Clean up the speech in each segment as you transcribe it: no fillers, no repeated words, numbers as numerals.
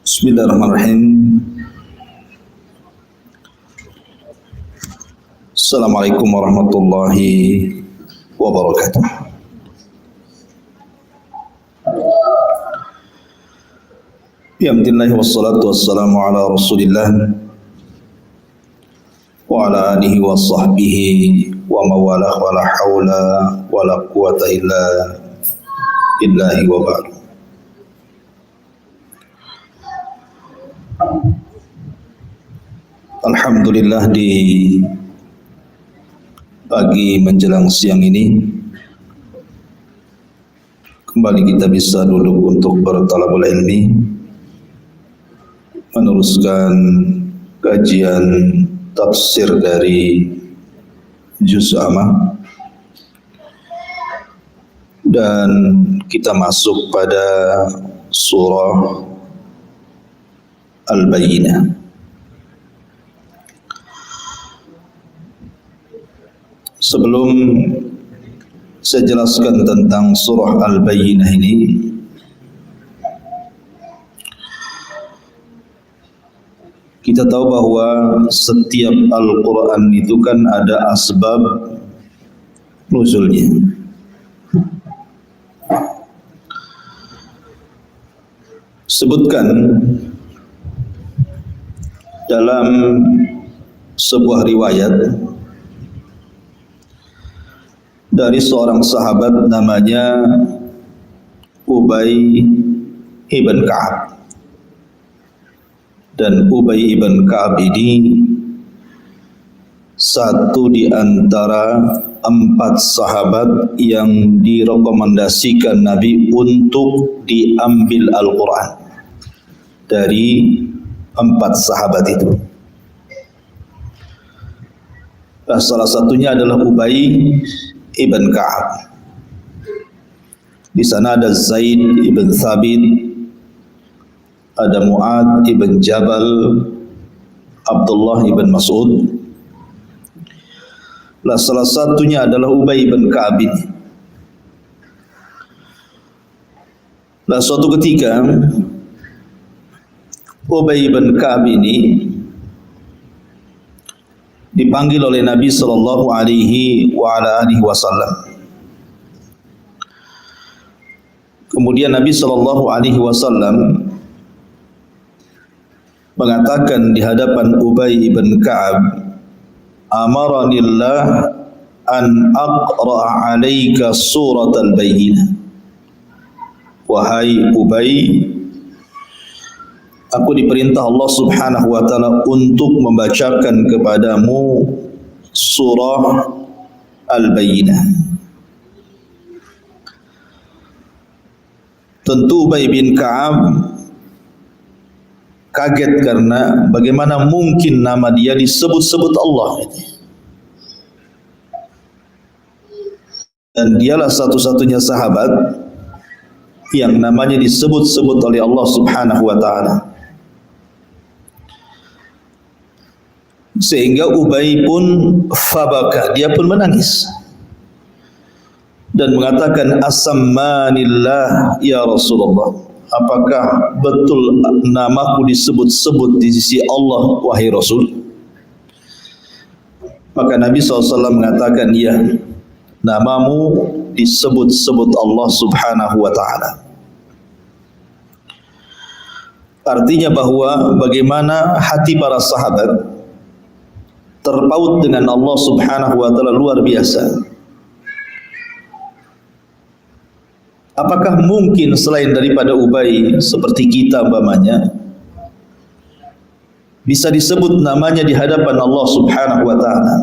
Bismillahirrahmanirrahim. Assalamualaikum warahmatullahi wabarakatuh. Bismillah wassalatu wassalamu ala rasulillah wa ala alihi wa sahbihi wa mawalah wa la hawla wa la quwata illa billahi wa ba'du. Alhamdulillah, di pagi menjelang siang ini kembali kita bisa duduk untuk bertalabul ilmi, meneruskan kajian tafsir dari Juz Amma, dan kita masuk pada surah Al-Bayyinah. Sebelum saya jelaskan tentang surah Al-Bayyinah ini, kita tahu bahwa setiap Al-Quran itu kan ada asbab nuzulnya. Sebutkan dalam sebuah riwayat dari seorang sahabat namanya Ubay ibn Ka'ab. Dan Ubay ibn Ka'ab ini satu di antara 4 sahabat yang direkomendasikan Nabi untuk diambil Al-Quran dari 4 sahabat itu. Nah, salah satunya adalah Ubay ibn Ka'ab. Di sana ada Zaid ibn Thabit, ada Mu'ad ibn Jabal, Abdullah ibn Mas'ud. Nah, salah satunya adalah Ubay ibn Ka'ab ini. Nah, suatu ketika Ubay ibn Ka'ab ini dipanggil oleh Nabi sallallahu alaihi wasallam. Kemudian Nabi sallallahu alaihi wasallam mengatakan di hadapan Ubay ibn Ka'ab, "Amaranillah an aqra'a 'alaika surat al-Bayyinah." Wahai Ubay, aku diperintah Allah Subhanahu wa taala untuk membacakan kepadamu surah Al-Bayyinah. Tentu Ubay bin Ka'ab kaget karena bagaimana mungkin nama dia disebut-sebut Allah. Dan dialah satu-satunya sahabat yang namanya disebut-sebut oleh Allah Subhanahu wa taala. Sehingga Ubay pun fabaka, dia pun menangis dan mengatakan, "Asammanillah ya Rasulullah, apakah betul namaku disebut-sebut di sisi Allah wahai Rasul?" Maka Nabi SAW mengatakan, "Ya, namamu disebut-sebut Allah Subhanahu wa ta'ala." Artinya bahwa bagaimana hati para sahabat terpaut dengan Allah Subhanahu wa ta'ala luar biasa. Apakah mungkin selain daripada Ubay seperti kita umpamanya bisa disebut namanya di hadapan Allah Subhanahu wa ta'ala?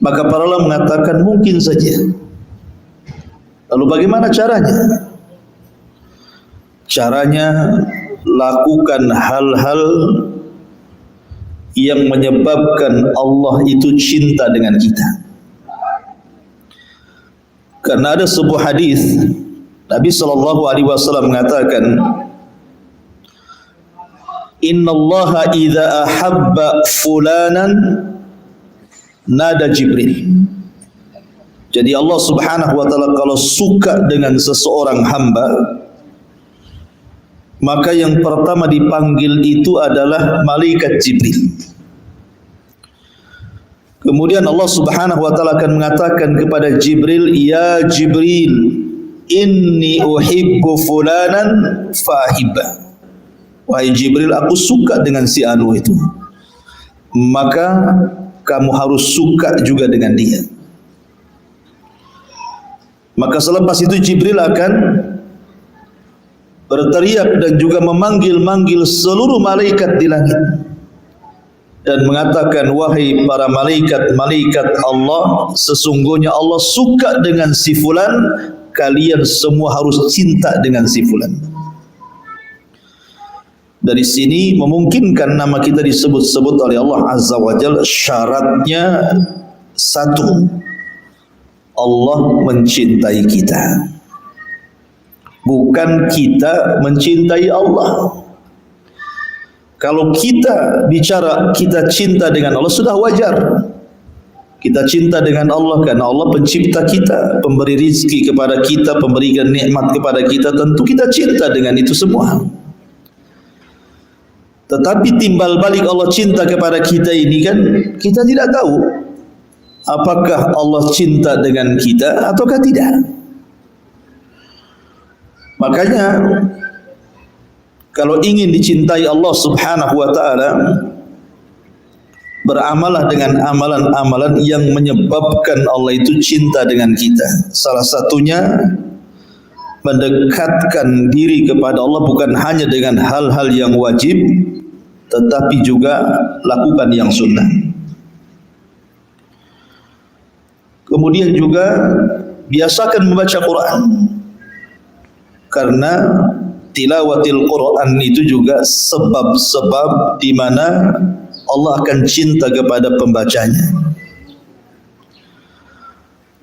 Maka para ulama mengatakan mungkin saja. Lalu bagaimana caranya? Caranya lakukan hal-hal yang menyebabkan Allah itu cinta dengan kita. Karena ada sebuah hadis Nabi sallallahu alaihi wasallam mengatakan, "Innallaha idza ahabba fulanan nada Jibril." Jadi Allah Subhanahu wa taala kalau suka dengan seseorang hamba, maka yang pertama dipanggil itu adalah malaikat Jibril. Kemudian Allah Subhanahu wa taala akan mengatakan kepada Jibril, "Ya Jibril, inni uhibbu fulanan fahibba." Wahai Jibril, aku suka dengan si anu itu, maka kamu harus suka juga dengan dia. Maka selepas itu Jibril akan berteriak dan juga memanggil-manggil seluruh malaikat di langit dan mengatakan, wahai para malaikat Allah, sesungguhnya Allah suka dengan si fulan, kalian semua harus cinta dengan si fulan. Dari sini memungkinkan nama kita disebut-sebut oleh Allah Azza wa Jalla. Syaratnya satu, Allah mencintai kita, bukan kita mencintai Allah. Kalau kita bicara kita cinta dengan Allah, sudah wajar. Kita cinta dengan Allah karena Allah pencipta kita, pemberi rizki kepada kita, pemberikan nikmat kepada kita, tentu kita cinta dengan itu semua. Tetapi timbal balik Allah cinta kepada kita ini kan kita tidak tahu apakah Allah cinta dengan kita ataukah tidak. Makanya kalau ingin dicintai Allah Subhanahu wa taala, beramalah dengan amalan-amalan yang menyebabkan Allah itu cinta dengan kita. Salah satunya mendekatkan diri kepada Allah bukan hanya dengan hal-hal yang wajib, tetapi juga lakukan yang sunnah. Kemudian juga biasakan membaca Quran, karena tilawatil Quran itu juga sebab-sebab di mana Allah akan cinta kepada pembacanya.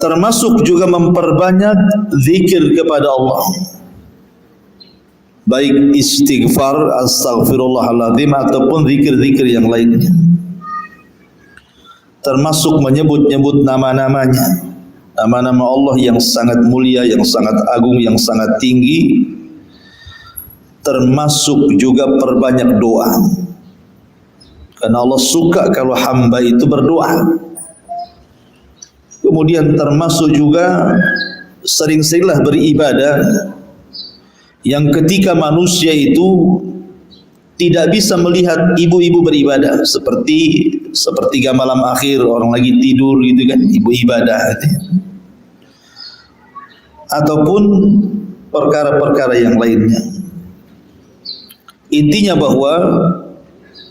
Termasuk juga memperbanyak zikir kepada Allah, baik istighfar, astaghfirullahaladzim, ataupun zikir-zikir yang lainnya. Termasuk menyebut-nyebut nama-namanya, nama-nama Allah yang sangat mulia, yang sangat agung, yang sangat tinggi. Termasuk juga perbanyak doa, karena Allah suka kalau hamba itu berdoa. Kemudian termasuk juga sering-seringlah beribadah, yang ketika manusia itu tidak bisa melihat ibu-ibu beribadah, seperti sepertiga malam akhir orang lagi tidur gitu kan, ibu ibadah gitu. Ataupun perkara-perkara yang lainnya. Intinya bahwa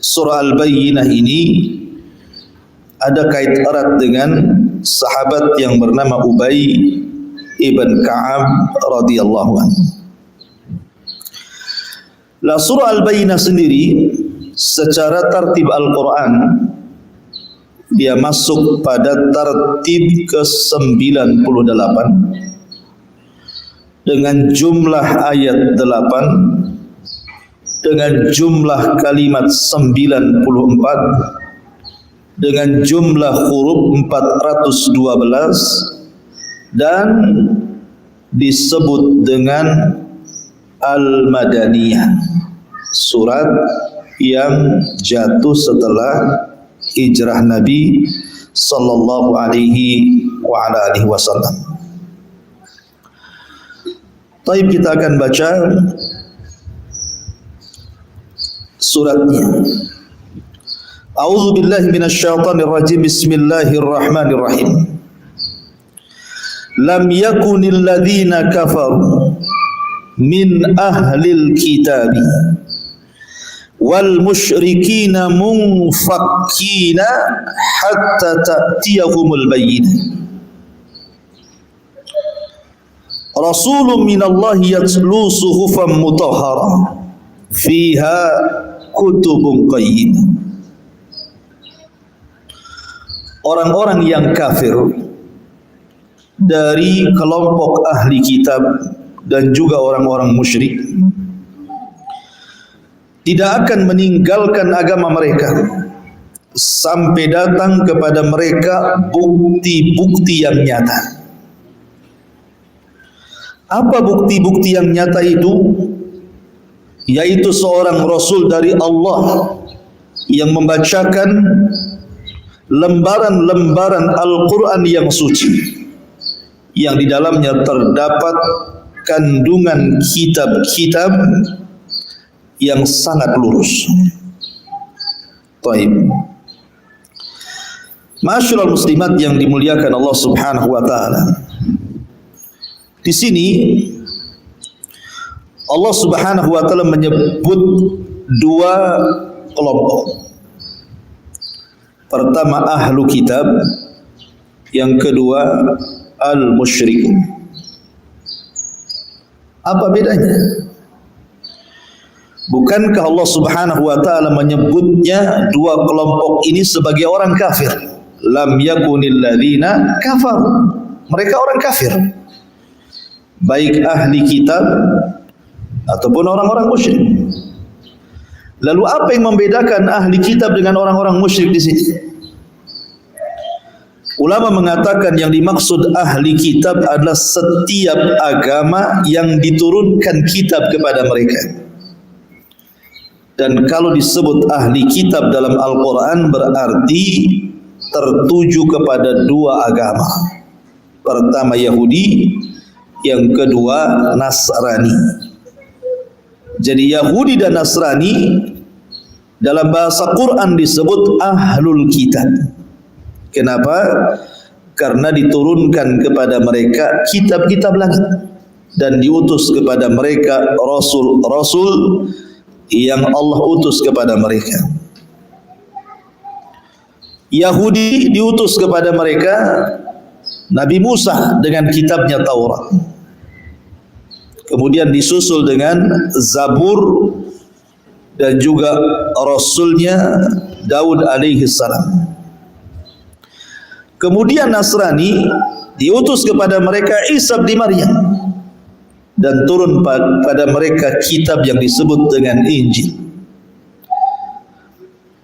surah Al-Bayyinah ini ada kait erat dengan sahabat yang bernama Ubay ibn Ka'ab radhiyallahu anhu. La surah Al-Bayyinah sendiri secara tartib Al-Quran dia masuk pada tartib ke-98 dengan jumlah ayat 8, dengan jumlah kalimat 94, dengan jumlah huruf 412, dan disebut dengan Al-Madaniyah, surat yang jatuh setelah hijrah Nabi sallallahu alaihi wa ala alihi wasallam. Baik, kita akan baca suratnya. A'udzu billahi minasyaitonir rajim. Bismillahirrahmanirrahim. Lam yakunil ladzina kafaru min ahlil kitabi wal musyrikina munfakkina hatta ta'tiyahumul bayyinah. Rasulun minallahi yatlu suhufan mutahharah fiha kutubun qayyimah. Orang-orang yang kafir dari kelompok ahli kitab dan juga orang-orang musyrik tidak akan meninggalkan agama mereka sampai datang kepada mereka bukti-bukti yang nyata. Apa bukti-bukti yang nyata itu? yaitu seorang Rasul dari Allah yang membacakan lembaran-lembaran Al-Quran yang suci, yang di dalamnya terdapat kandungan kitab-kitab yang sangat lurus. Taib. Ma'asyiral muslimat yang dimuliakan Allah Subhanahu wa taala. Di sini Allah Subhanahu wa taala menyebut dua kelompok. Pertama ahlu kitab, yang kedua al-musyrikun. Apa bedanya? Bukankah Allah Subhanahu wa taala menyebutnya dua kelompok ini sebagai orang kafir? Lam yakunil ladzina kafaru. Mereka orang kafir. Baik ahli kitab ataupun orang-orang musyrik. Lalu apa yang membedakan ahli kitab dengan orang-orang musyrik di sini? Ulama mengatakan yang dimaksud ahli kitab adalah setiap agama yang diturunkan kitab kepada mereka. Dan kalau disebut ahli kitab dalam Al-Quran berarti tertuju kepada dua agama. Pertama Yahudi, yang kedua Nasrani. Jadi Yahudi dan Nasrani dalam bahasa Quran disebut ahlul kitab. Kenapa? Karena diturunkan kepada mereka kitab-kitab langit dan diutus kepada mereka rasul-rasul yang Allah utus kepada mereka. Yahudi diutus kepada mereka Nabi Musa dengan kitabnya Taurat. Kemudian disusul dengan Zabur dan juga Rasulnya Daud alaihi salam. Kemudian Nasrani diutus kepada mereka Isa bin Maryam dan turun pada mereka kitab yang disebut dengan Injil.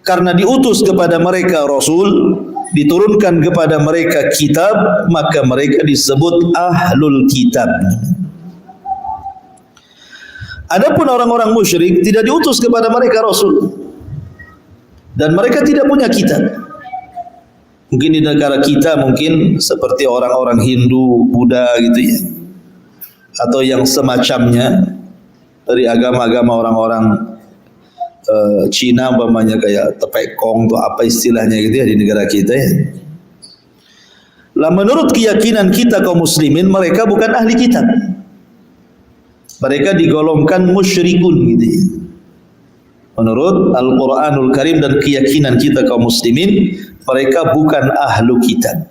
Karena diutus kepada mereka Rasul, diturunkan kepada mereka kitab, maka mereka disebut ahlul kitab. Adapun orang-orang musyrik tidak diutus kepada mereka Rasul dan mereka tidak punya kitab. Mungkin di negara kita mungkin seperti orang-orang Hindu, Buddha gitu ya, atau yang semacamnya dari agama-agama orang-orang Cina umpamanya kayak Tepekong atau apa istilahnya gitu ya di negara kita ya. Lah menurut keyakinan kita kaum muslimin mereka bukan ahli kitab. Mereka digolongkan musyrikun gitu ya. Menurut Al-Quranul Karim dan keyakinan kita kaum muslimin, mereka bukan ahlu kitab.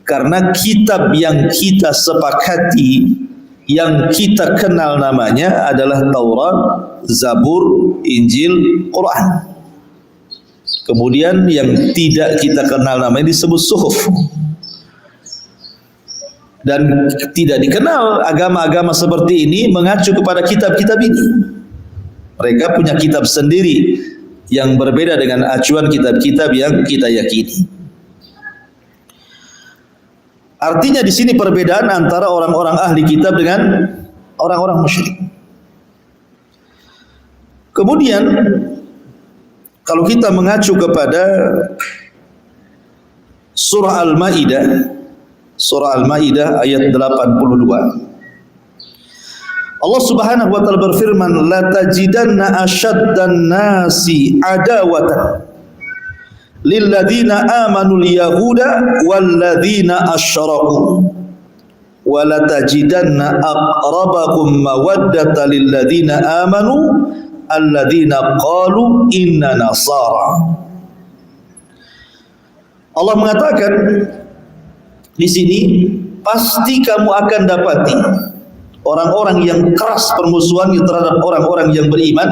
Karena kitab yang kita sepakati, yang kita kenal namanya adalah Taurat, Zabur, Injil, Quran. Kemudian yang tidak kita kenal namanya disebut suhuf. Dan tidak dikenal agama-agama seperti ini mengacu kepada kitab-kitab ini. Mereka punya kitab sendiri yang berbeda dengan acuan kitab-kitab yang kita yakini. Artinya di sini perbedaan antara orang-orang ahli kitab dengan orang-orang musyrik. Kemudian kalau kita mengacu kepada surah Al-Maidah, surah Al-Maidah ayat 82. Allah Subhanahu wa taala berfirman, la tajidanna asyaddan nasi adawatan lil ladzina amanu al-yahuda wal ladzina asyraku wa la tajidanna aqrabahum mawaddatan lil ladzina amanu alladzina qalu inna nasara. Allah mengatakan di sini, pasti kamu akan dapati orang-orang yang keras permusuhannya terhadap orang-orang yang beriman,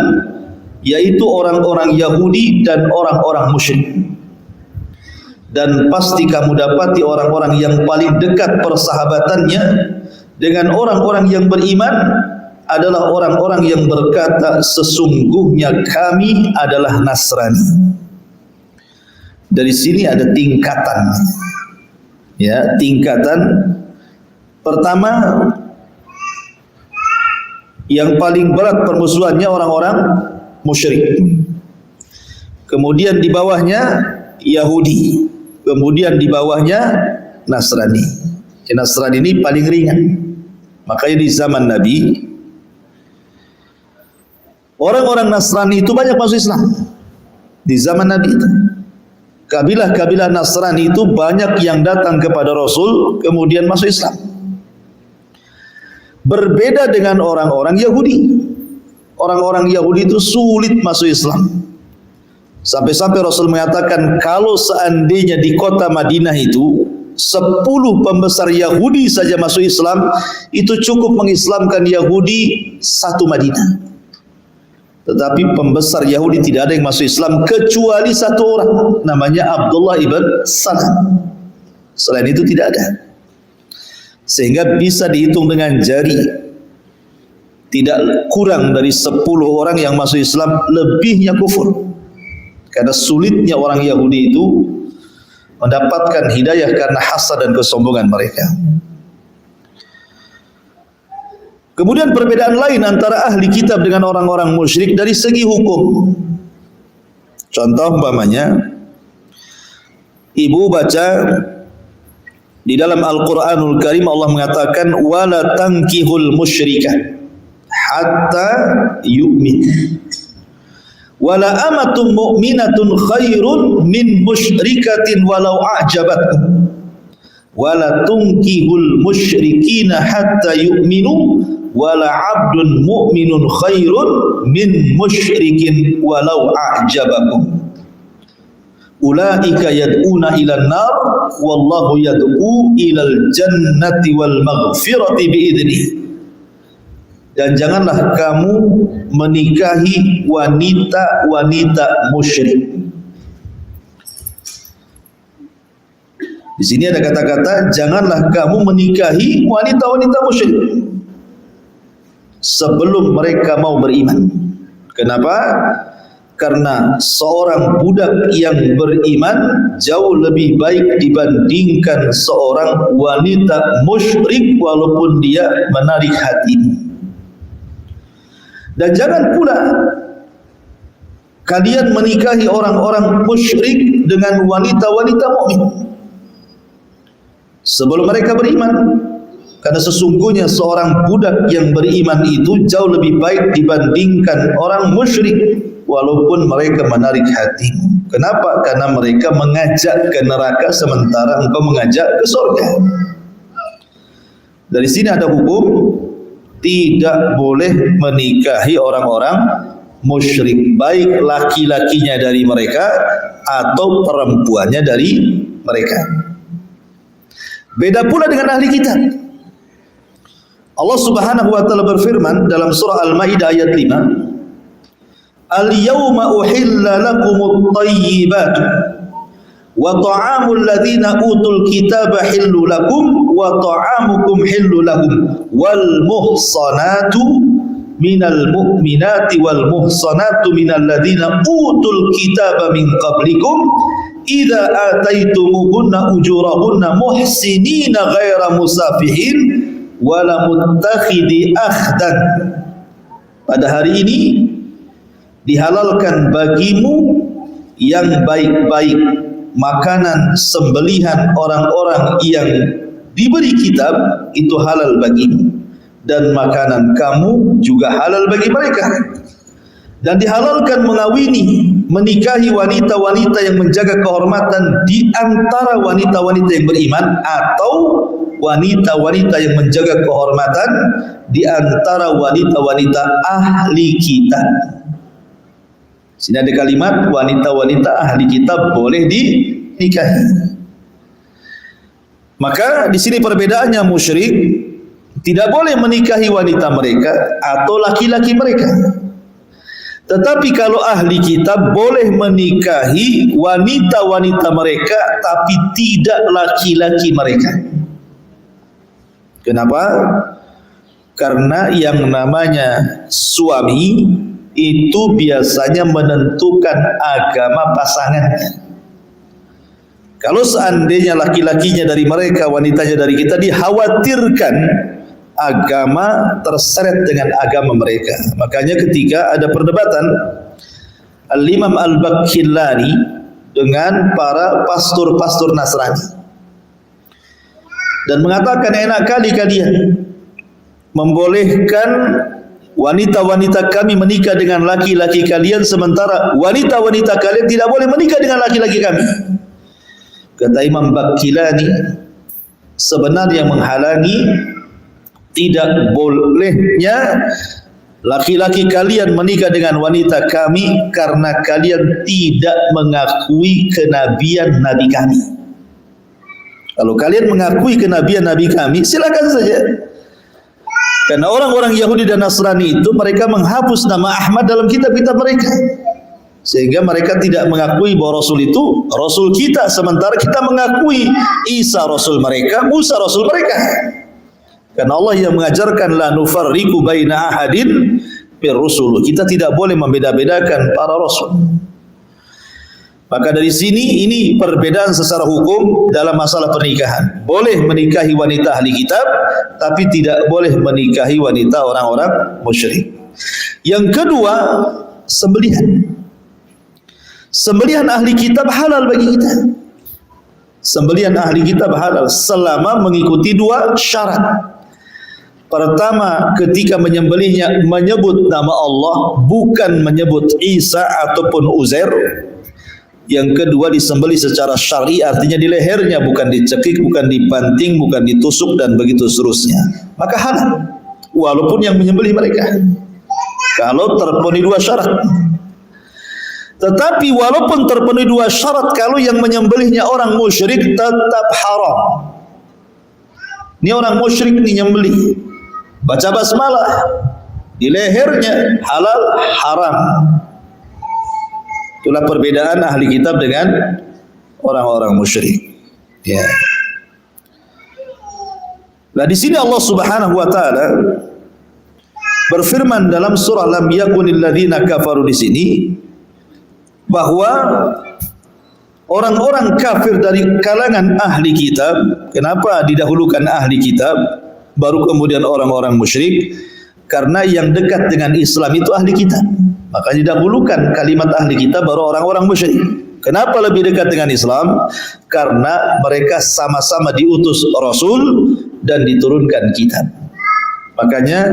yaitu orang-orang Yahudi dan orang-orang musyrik. Dan pasti kamu dapati orang-orang yang paling dekat persahabatannya dengan orang-orang yang beriman adalah orang-orang yang berkata sesungguhnya kami adalah Nasrani. Dari sini ada tingkatan. Tingkatan pertama Yang paling berat permusuhannya orang-orang musyrik. Kemudian di bawahnya Yahudi. Kemudian di bawahnya Nasrani. Nasrani ini paling ringan. Makanya di zaman Nabi, orang-orang Nasrani itu banyak masuk Islam. Di zaman Nabi itu, kabilah-kabilah Nasrani itu banyak yang datang kepada Rasul kemudian masuk Islam. Berbeda dengan orang-orang Yahudi. Orang-orang Yahudi itu sulit masuk Islam. Sampai-sampai Rasul mengatakan kalau seandainya di kota Madinah itu 10 pembesar Yahudi saja masuk Islam, itu cukup mengislamkan Yahudi satu Madinah. Tetapi pembesar Yahudi tidak ada yang masuk Islam kecuali satu orang, namanya Abdullah ibn Salam. Selain itu tidak ada. Sehingga bisa dihitung dengan jari, tidak kurang dari 10 orang yang masuk Islam, lebihnya kufur. Karena sulitnya orang Yahudi itu mendapatkan hidayah karena hasad dan kesombongan mereka. Kemudian perbedaan lain antara ahli kitab dengan orang-orang musyrik dari segi hukum. Contoh umpamanya, ibu baca di dalam Al-Quranul Karim Allah mengatakan wala tankihul musyrikah hatta yu'min. Wala amatun mu'minatun khairun min musyrikatin walau a'jabatkum. Wala tunkihul musyrikina hatta yu'minu wala 'abdun mu'minun khairun min musyrikin walau a'jabakum. Ulaika yad'una ilan nar wallahu yad'u ilal jannati wal maghfirati bi'idnih. Dan janganlah kamu menikahi wanita-wanita musyrik. Di sini ada kata-kata janganlah kamu menikahi wanita-wanita musyrik sebelum mereka mau beriman. Kenapa? Karena seorang budak yang beriman jauh lebih baik dibandingkan seorang wanita musyrik walaupun dia menarik hati. Dan jangan pula kalian menikahi orang-orang musyrik dengan wanita-wanita mukmin sebelum mereka beriman, karena sesungguhnya seorang budak yang beriman itu jauh lebih baik dibandingkan orang musyrik walaupun mereka menarik hatimu. Kenapa? Karena mereka mengajak ke neraka sementara engkau mengajak ke surga. Dari sini ada hukum tidak boleh menikahi orang-orang musyrik, baik laki-lakinya dari mereka atau perempuannya dari mereka. Beda pula dengan ahli kitab. Allah Subhanahu wa taala berfirman dalam surah Al-Maidah ayat 5, Al-yawma uhilla lakumut thayyibat wa ta'amul ladzina utul kitaba hillu lakum wa ta'amukum hillu lahum wal muhsanatu minal mu'minati wal muhsanatu minal ladzina utul kitaba min qablikum idza ataitumuhunna ujurahunna muhsinina ghaira musafihin wala muttakhidi akhdan. Pada hari ini dihalalkan bagimu yang baik-baik, makanan sembelihan orang-orang yang diberi kitab itu halal bagimu, dan makanan kamu juga halal bagi mereka. Dan dihalalkan mengawini, menikahi wanita-wanita yang menjaga kehormatan di antara wanita-wanita yang beriman, atau wanita-wanita yang menjaga kehormatan di antara wanita-wanita ahli kitab. Sini ada kalimat wanita-wanita ahli kitab boleh dinikahi. Maka di sini perbedaannya, musyrik tidak boleh menikahi wanita mereka atau laki-laki mereka. Tetapi kalau ahli kitab boleh menikahi wanita-wanita mereka tapi tidak laki-laki mereka. Kenapa? Karena yang namanya suami itu biasanya menentukan agama pasangannya. Kalau seandainya laki-lakinya dari mereka, wanitanya dari kita, dikhawatirkan agama terseret dengan agama mereka. Makanya ketika ada perdebatan Al-Imam Al-Baqillani dengan para pastor-pastor Nasrani dan mengatakan, enak kali kalian membolehkan wanita-wanita kami menikah dengan laki-laki kalian, sementara wanita-wanita kalian tidak boleh menikah dengan laki-laki kami. Kata Imam Baqillani, sebenarnya menghalangi tidak bolehnya laki-laki kalian menikah dengan wanita kami karena kalian tidak mengakui kenabian Nabi kami. Kalau kalian mengakui kenabian Nabi kami, silakan saja. Karena orang-orang Yahudi dan Nasrani itu mereka menghapus nama Ahmad dalam kitab-kitab mereka, sehingga mereka tidak mengakui bahwa Rasul itu Rasul kita, sementara kita mengakui Isa Rasul mereka, Musa Rasul mereka. Karena Allah yang mengajarkan la nufarriqu baina ahadin bir rusul. Kita tidak boleh membeda-bedakan para rasul. Maka dari sini ini perbedaan secara hukum dalam masalah pernikahan. Boleh menikahi wanita ahli kitab, tapi tidak boleh menikahi wanita orang-orang musyrik. Yang kedua, sembelihan. Sembelihan ahli kitab halal bagi kita. Sembelihan ahli kitab halal selama mengikuti dua syarat. Pertama, ketika menyembelihnya menyebut nama Allah, bukan menyebut Isa ataupun Uzair. Yang kedua, disembelih secara syar'i, artinya di lehernya, bukan dicekik, bukan dibanting, bukan ditusuk dan begitu seterusnya. Maka halal, walaupun yang menyembelih mereka, kalau terpenuhi dua syarat. Tetapi walaupun terpenuhi dua syarat, kalau yang menyembelihnya orang musyrik, tetap haram. Ini orang musyrik ini nyembelih, baca basmalah di lehernya, halal haram. Itulah perbedaan ahli kitab dengan orang-orang musyrik. Ya. Nah, di sini Allah Subhanahu wa taala berfirman dalam surah Lam yakunil ladzina kafaru di sini bahwa orang-orang kafir dari kalangan ahli kitab, kenapa didahulukan ahli kitab baru kemudian orang-orang musyrik? Karena yang dekat dengan Islam itu ahli kitab. Maka didahulukan kalimat ahli kitab baru orang-orang musyrik. Kenapa lebih dekat dengan Islam? Karena mereka sama-sama diutus Rasul dan diturunkan kitab. Makanya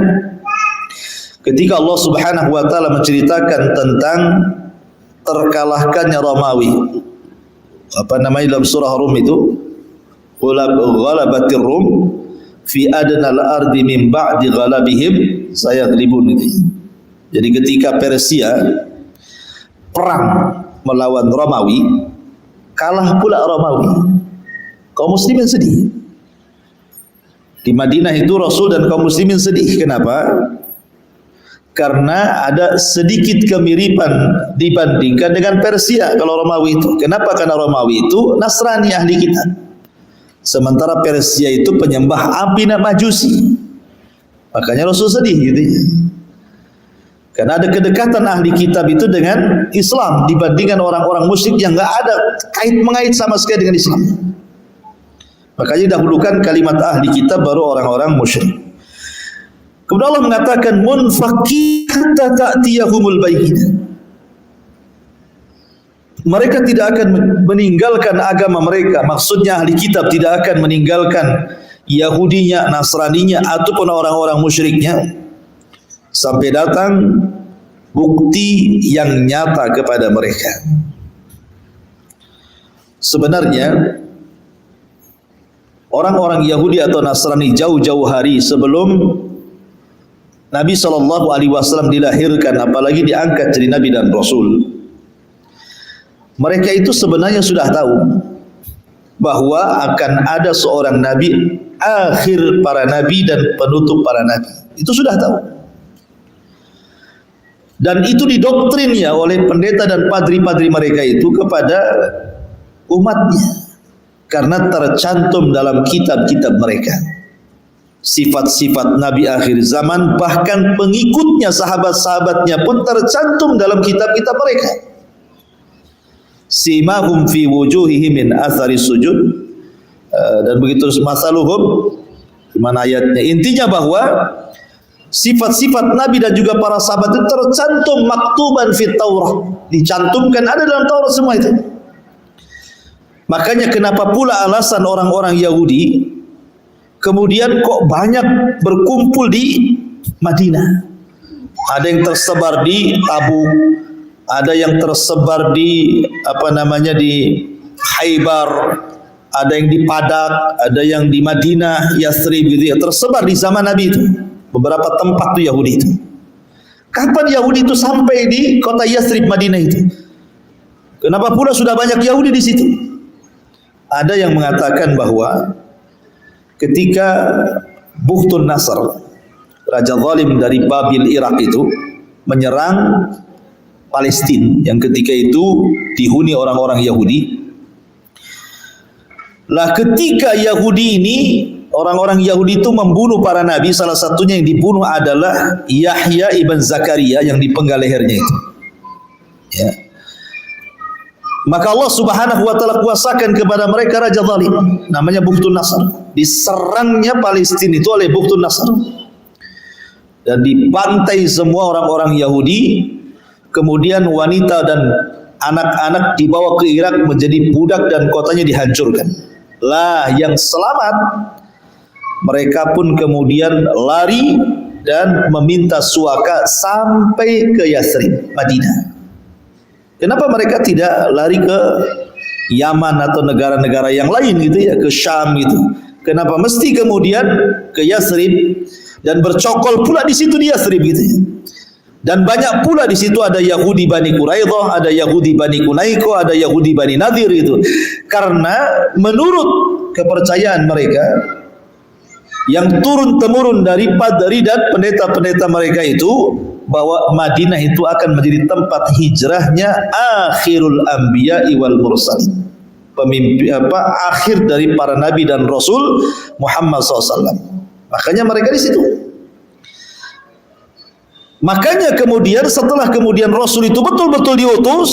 ketika Allah Subhanahu wa taala menceritakan tentang terkalahkannya Romawi, apa namanya dalam surah Rum itu, ghalabatir Rum fi adnal ardi min ba'di ghalabihim sayaglibun itu. Jadi ketika Persia perang melawan Romawi, kalah pula Romawi. Kaum muslimin sedih. Di Madinah itu Rasul dan kaum muslimin sedih. Kenapa? Karena ada sedikit kemiripan dibandingkan dengan Persia kalau Romawi itu. Kenapa? Karena Romawi itu Nasrani ahli kitab, sementara Persia itu penyembah api Majusi. Makanya Rasul sedih gitu ya. Karena ada kedekatan ahli kitab itu dengan Islam dibandingkan orang-orang musyrik yang enggak ada kait-mengait sama sekali dengan Islam. Makanya dahulukan kalimat ahli kitab baru orang-orang musyrik. Kemudian Allah mengatakan munfaqi hatta ta'tiyahumul bayyinah. Mereka tidak akan meninggalkan agama mereka. Maksudnya ahli kitab tidak akan meninggalkan Yahudinya, Nasraninya ataupun orang-orang musyriknya sampai datang bukti yang nyata kepada mereka. Sebenarnya orang-orang Yahudi atau Nasrani jauh-jauh hari sebelum Nabi SAW dilahirkan, apalagi diangkat jadi Nabi dan Rasul, mereka itu sebenarnya sudah tahu bahwa akan ada seorang Nabi, akhir para Nabi dan penutup para Nabi. Itu sudah tahu. Dan itu didoktrinnya oleh pendeta dan padri-padri mereka itu kepada umatnya. Karena tercantum dalam kitab-kitab mereka sifat-sifat Nabi akhir zaman, bahkan pengikutnya, sahabat-sahabatnya pun tercantum dalam kitab-kitab mereka. Simahum fi wujuhihim min athari sujud, dan begitu masaluhum Gimana ayatnya? Intinya bahwa sifat-sifat Nabi dan juga para sahabat itu tercantum maktuban fit Taurah, dicantumkan ada dalam Taurat semua itu. Makanya kenapa pula alasan orang-orang Yahudi kemudian kok banyak berkumpul di Madinah. Ada yang tersebar di Tabuk, ada yang tersebar di di Khaybar, ada yang di Padak, ada yang di Madinah, Yathrib gitu ya, tersebar di zaman Nabi itu. Beberapa tempat tuh Yahudi itu. Kapan Yahudi itu sampai di kota Yathrib Madinah itu? Kenapa pula sudah banyak Yahudi di situ? Ada yang mengatakan bahwa ketika Bukhtun Nasr, raja zalim dari Babil Irak itu menyerang Palestina yang ketika itu dihuni orang-orang Yahudi. Lah ketika Yahudi ini, orang-orang Yahudi itu membunuh para nabi, salah satunya yang dibunuh adalah Yahya ibn Zakaria yang dipenggal lehernya itu. Ya. Maka Allah Subhanahu wa taala kuasakan kepada mereka raja zalim namanya Bukhtun Nasr. Diserangnya Palestina itu oleh Bukhtun Nasr. Dan dibantai semua orang-orang Yahudi, kemudian wanita dan anak-anak dibawa ke Irak menjadi budak dan kotanya dihancurkan. Lah yang selamat mereka pun kemudian lari dan meminta suaka sampai ke Yathrib, Madinah. Kenapa mereka tidak lari ke Yaman atau negara-negara yang lain gitu ya, ke Syam gitu? Kenapa mesti kemudian ke Yathrib dan bercokol pula di situ di Yathrib gitu ya? Dan banyak pula di situ ada Yahudi Bani Quraidah, ada Yahudi Bani Kunaiko, ada Yahudi Bani Nadir itu. Karena menurut kepercayaan mereka yang turun-temurun dari padri dan pendeta-pendeta mereka itu, bahwa Madinah itu akan menjadi tempat hijrahnya akhirul anbiya'i wal mursalin, pemimpin akhir dari para nabi dan rasul Muhammad SAW. Makanya mereka di situ. Makanya kemudian setelah kemudian Rasul itu betul-betul diutus,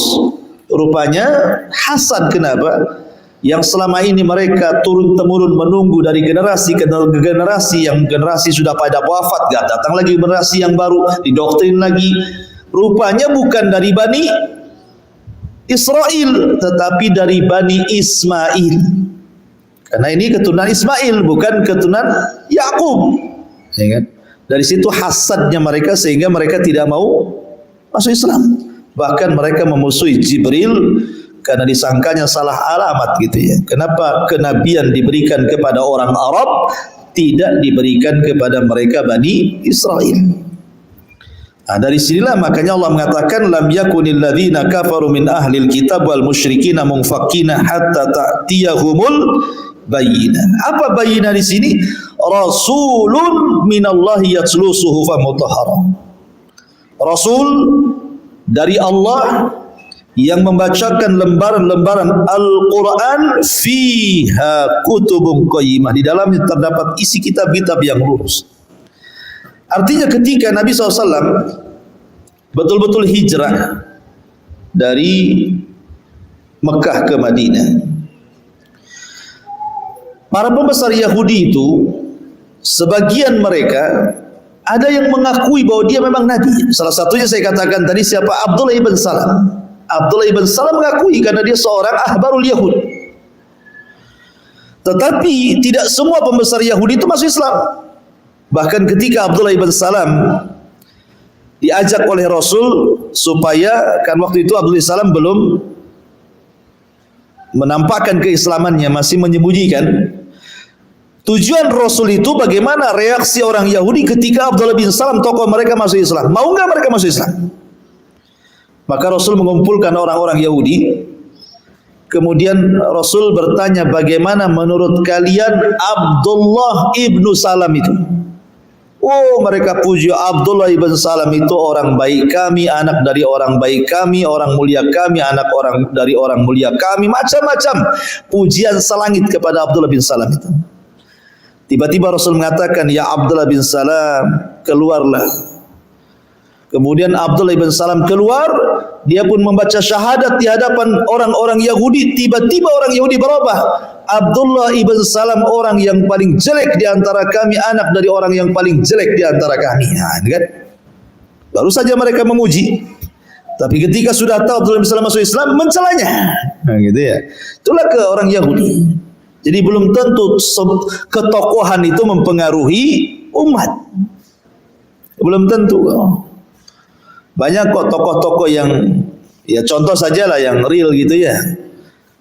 rupanya Hasan kenapa? Yang selama ini mereka turun-temurun menunggu dari generasi ke generasi, yang generasi sudah pada wafat, gak datang lagi generasi yang baru, didoktrin lagi. Rupanya bukan dari Bani Israel, tetapi dari Bani Ismail. Karena ini keturunan Ismail, bukan keturunan Yakub. Ya kan? Dari situ hasadnya mereka sehingga mereka tidak mau masuk Islam. Bahkan mereka memusuhi Jibril karena disangkanya salah alamat gitu ya. Kenapa kenabian diberikan kepada orang Arab, tidak diberikan kepada mereka Bani Israel? Nah, dari sinilah makanya Allah mengatakan lam yakunil ladzina kafaru min ahlil kitab wal musyrikin munfakkina hatta ta'tiyahumul bayyinah. Apa bayyinah di sini? Rasulun minallahi yatslu suhufan mutahharah. Rasul dari Allah yang membacakan lembaran-lembaran Al-Quran, fiha kutubun qayyimah, di dalamnya terdapat isi kitab-kitab yang lurus. Artinya ketika Nabi SAW betul-betul hijrah dari Mekah ke Madinah, para pembesar Yahudi itu sebagian mereka ada yang mengakui bahwa dia memang Nabi. Salah satunya saya katakan tadi siapa? Abdullah ibn Salam. Abdullah ibn Salam mengakui karena dia seorang ahbarul Yahud. Tetapi tidak semua pembesar Yahudi itu masuk Islam. Bahkan ketika Abdullah ibn Salam diajak oleh Rasul supaya, kan waktu itu Abdullah ibn Salam belum menampakkan keislamannya, masih menyembunyikan. Tujuan Rasul itu bagaimana reaksi orang Yahudi ketika Abdullah bin Salam, tokoh mereka, masuk Islam. Mau enggak mereka masuk Islam? Maka Rasul mengumpulkan orang-orang Yahudi. Kemudian Rasul bertanya, bagaimana menurut kalian Abdullah ibnu Salam itu? Oh, mereka puji Abdullah ibn Salam itu orang baik kami, anak dari orang baik kami, orang mulia kami, anak orang dari orang mulia kami. Macam-macam pujian selangit kepada Abdullah bin Salam itu. Tiba-tiba Rasul mengatakan, ya Abdullah bin Salam, keluarlah Kemudian Abdullah ibn Salam keluar, dia pun membaca syahadat di hadapan orang-orang Yahudi. Tiba-tiba orang Yahudi berubah. Abdullah ibn Salam orang yang paling jelek di antara kami, anak dari orang yang paling jelek di antara kami. Nah, kan? Baru saja mereka memuji. Tapi ketika sudah tahu Abdullah ibn Salam masuk Islam, mencelanya. Nah, gitu ya. Itulah ke orang Yahudi. Jadi belum tentu ketokohan itu mempengaruhi umat. Belum tentu. Banyak kok tokoh-tokoh yang, ya contoh sajalah yang real gitu ya.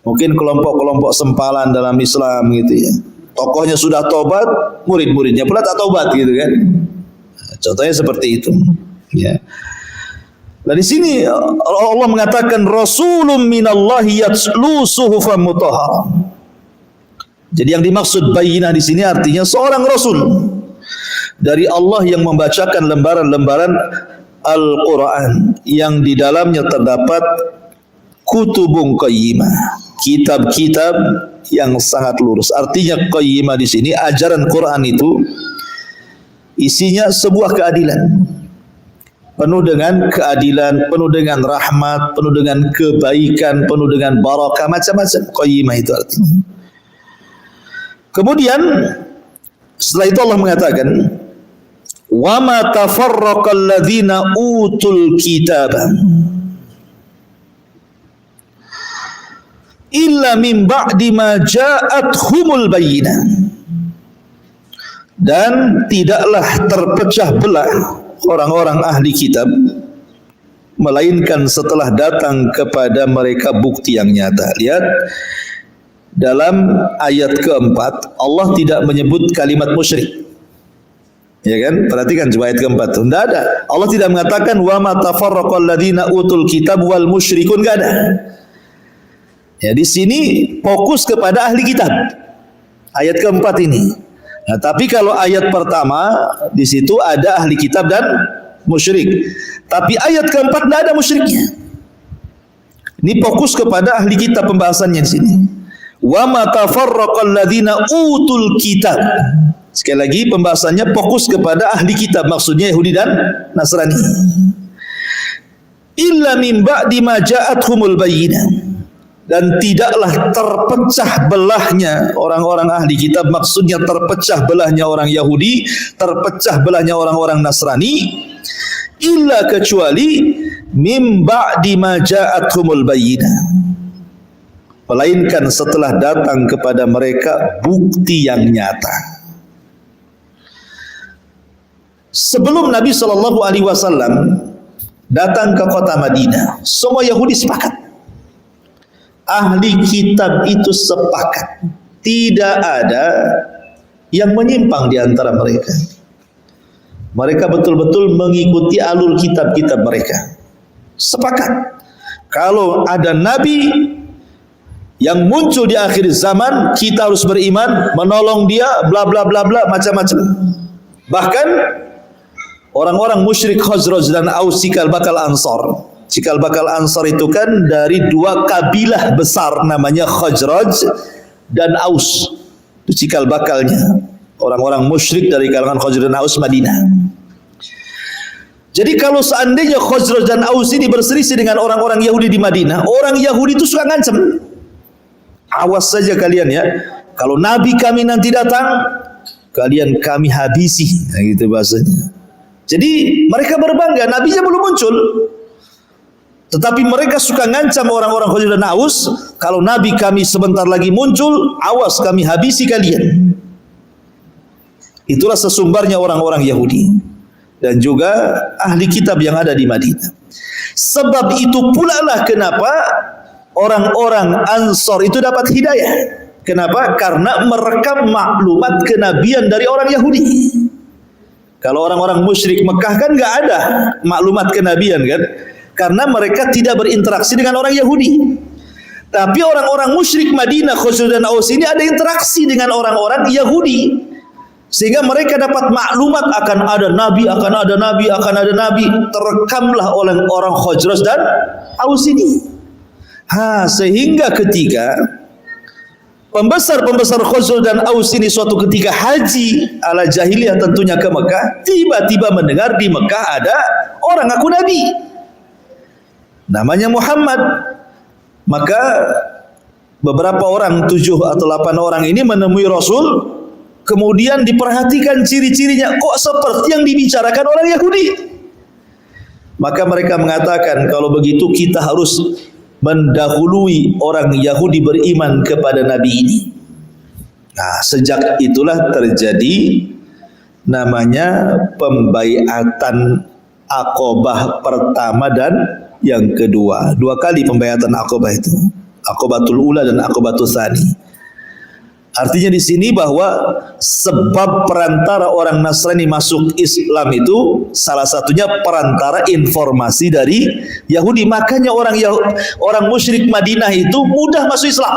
Mungkin kelompok-kelompok sempalan dalam Islam gitu ya. Tokohnya sudah tobat, murid-muridnya pula tak tobat gitu kan. Contohnya seperti itu. Ya. Nah di sini Allah mengatakan Rasulun minallahi yatlu suhufan mutahharah. Jadi yang dimaksud bayyinah di sini artinya seorang rasul dari Allah yang membacakan lembaran-lembaran Al-Quran yang di dalamnya terdapat kutubun qayyimah, kitab-kitab yang sangat lurus. Artinya qayyimah di sini ajaran Quran itu isinya sebuah keadilan, penuh dengan keadilan, penuh dengan rahmat, penuh dengan kebaikan, penuh dengan barakah, macam-macam. Qayyimah itu artinya. Kemudian setelah itu Allah mengatakan wa ma tafarraqal ladzina utul kitaba illa min ba'di ma ja'athumul bayyinah, dan tidaklah terpecah belah orang-orang ahli kitab melainkan setelah datang kepada mereka bukti yang nyata. Lihat dalam ayat keempat Allah tidak menyebut kalimat musyrik. Ya kan? Perhatikan coba ayat keempat. Tidak ada. Allah tidak mengatakan wa ma tafarraqal ladzina utul kitab wal musyrikun, enggak ada. Ya di sini fokus kepada ahli kitab. Ayat keempat ini. Nah, tapi kalau ayat pertama di situ ada ahli kitab dan musyrik. Tapi ayat keempat tidak ada musyriknya. Ini fokus kepada ahli kitab pembahasannya di sini. Wa ma tafarraqal ladzina utul kitab. Sekali lagi pembahasannya fokus kepada ahli kitab, maksudnya Yahudi dan Nasrani. Illa min ba'di ma ja'athumul bayyinah, dan tidaklah terpecah belahnya orang-orang ahli kitab, maksudnya terpecah belahnya orang Yahudi, terpecah belahnya orang-orang Nasrani, illa kecuali min ba'di ma ja'athumul bayyinah, melainkan setelah datang kepada mereka bukti yang nyata. Sebelum Nabi SAW datang ke kota Madinah, semua Yahudi sepakat, ahli kitab itu sepakat, tidak ada yang menyimpang di antara mereka. Mereka betul-betul mengikuti alur kitab-kitab mereka. Sepakat kalau ada Nabi yang muncul di akhir zaman, kita harus beriman, menolong dia, bla bla bla bla, macam-macam. Bahkan orang-orang musyrik Khazraj dan Aus, cikal bakal Ansar. Cikal bakal Ansar itu kan dari dua kabilah besar namanya Khazraj dan Aus. Itu cikal bakalnya orang-orang musyrik dari kalangan Khazraj dan Aus Madinah. Jadi kalau seandainya Khazraj dan Aus ini berselisih dengan orang-orang Yahudi di Madinah, orang Yahudi itu suka ngancam. Awas saja kalian ya, kalau Nabi kami nanti datang, kalian kami habisi. Nah, gitu bahasanya. Jadi mereka berbangga, Nabinya belum muncul, tetapi mereka suka ngancam orang-orang Khazraj dan Aus, kalau Nabi kami sebentar lagi muncul, awas kami habisi kalian. Itulah sesumbarnya orang-orang Yahudi dan juga ahli kitab yang ada di Madinah. Sebab itu pula lah kenapa orang-orang Ansar itu dapat hidayah. Kenapa? Karena merekam maklumat kenabian dari orang Yahudi. Kalau orang-orang musyrik Mekah kan nggak ada maklumat kenabian kan, karena mereka tidak berinteraksi dengan orang Yahudi. Tapi orang-orang musyrik Madinah, Khazraj dan Aus ini ada interaksi dengan orang-orang Yahudi, sehingga mereka dapat maklumat akan ada nabi, akan ada nabi, akan ada nabi. Terekamlah oleh orang Khazraj dan Aus ini. Sehingga ketika pembesar-pembesar Khazraj dan Aus ini suatu ketika haji ala jahiliyah tentunya ke Mekah, tiba-tiba mendengar di Mekah ada orang ngaku nabi, namanya Muhammad. Maka beberapa orang, 7 atau 8 orang ini menemui Rasul, kemudian diperhatikan ciri-cirinya, kok seperti yang dibicarakan orang Yahudi. Maka mereka mengatakan, kalau begitu kita harus mendahului orang Yahudi beriman kepada Nabi ini. Nah, sejak itulah terjadi namanya pembaiatan Aqabah pertama dan yang kedua. 2 kali pembaiatan Aqabah itu, Aqabatul Ula dan Aqabatul Tsani. Artinya di sini bahwa sebab perantara orang Nasrani masuk Islam itu salah satunya perantara informasi dari Yahudi. Makanya orang musyrik Madinah itu mudah masuk Islam.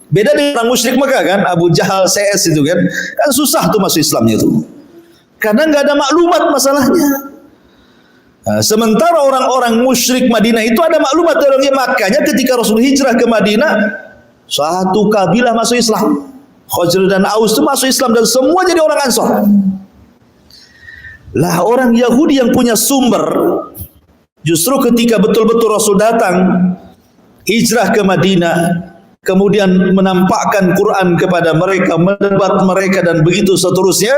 Beda dengan orang musyrik Mekah kan, Abu Jahal, CS itu kan susah tuh masuk Islamnya itu, karena nggak ada maklumat masalahnya. Nah, sementara orang-orang musyrik Madinah itu ada maklumat dari Makanya ketika Rasul hijrah ke Madinah, satu kabilah masuk Islam, Khazraj dan Aus itu masuk Islam dan semua jadi orang Ansor. Lah orang Yahudi yang punya sumber, justru ketika betul-betul Rasul datang hijrah ke Madinah, kemudian menampakkan Quran kepada mereka, mendebat mereka dan begitu seterusnya,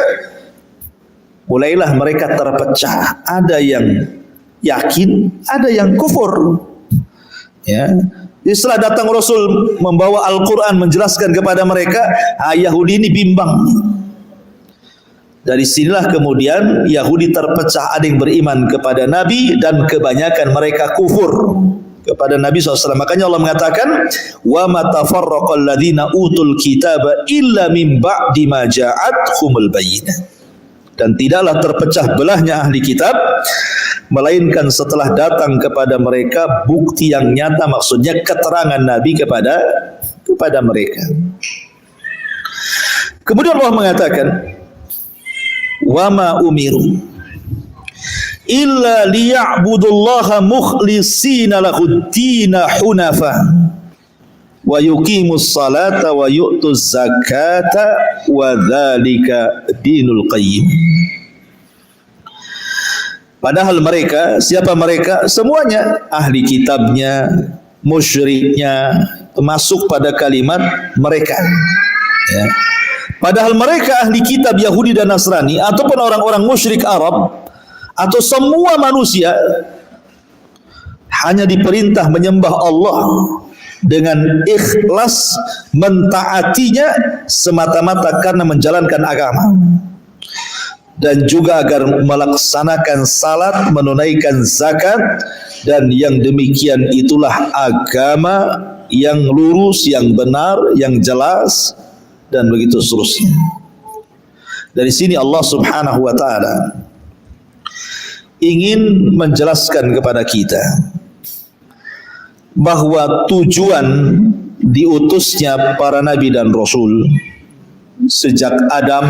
mulailah mereka terpecah. Ada yang yakin, ada yang kufur. Ya. Setelah datang Rasul membawa Al-Quran menjelaskan kepada mereka, Yahudi ini bimbang. Dari sinilah kemudian Yahudi terpecah, ada yang beriman kepada Nabi dan kebanyakan mereka kufur kepada Nabi SAW. Makanya Allah mengatakan, wa ma tafarraqal ladzina utul kitaba illa min ba'di ma ja'atuhumul bayyinah. Dan tidaklah terpecah belahnya ahli kitab melainkan setelah datang kepada mereka bukti yang nyata, maksudnya keterangan Nabi kepada mereka. Kemudian Allah mengatakan, wa ma umiru illa liya'budullaha mukhlishina lahud-dina hunafa wa yuqimus salata wa yu'tuz zakata wa dzalika dinul qayyim. Padahal mereka, siapa mereka? Semuanya, ahli kitabnya, musyriknya, termasuk pada kalimat mereka. Ya. Padahal mereka ahli kitab Yahudi dan Nasrani ataupun orang-orang musyrik Arab atau semua manusia hanya diperintah menyembah Allah dengan ikhlas, mentaatinya semata-mata karena menjalankan agama, dan juga agar melaksanakan salat, menunaikan zakat, dan yang demikian itulah agama yang lurus, yang benar, yang jelas, dan begitu seterusnya. Dari sini Allah Subhanahu wa taala ingin menjelaskan kepada kita bahwa tujuan diutusnya para nabi dan rasul sejak Adam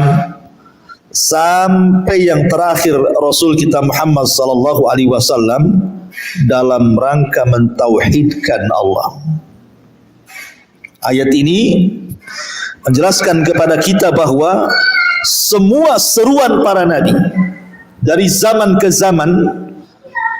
sampai yang terakhir Rasul kita Muhammad sallallahu alaihi wasallam dalam rangka mentauhidkan Allah. Ayat ini menjelaskan kepada kita bahwa semua seruan para nabi dari zaman ke zaman,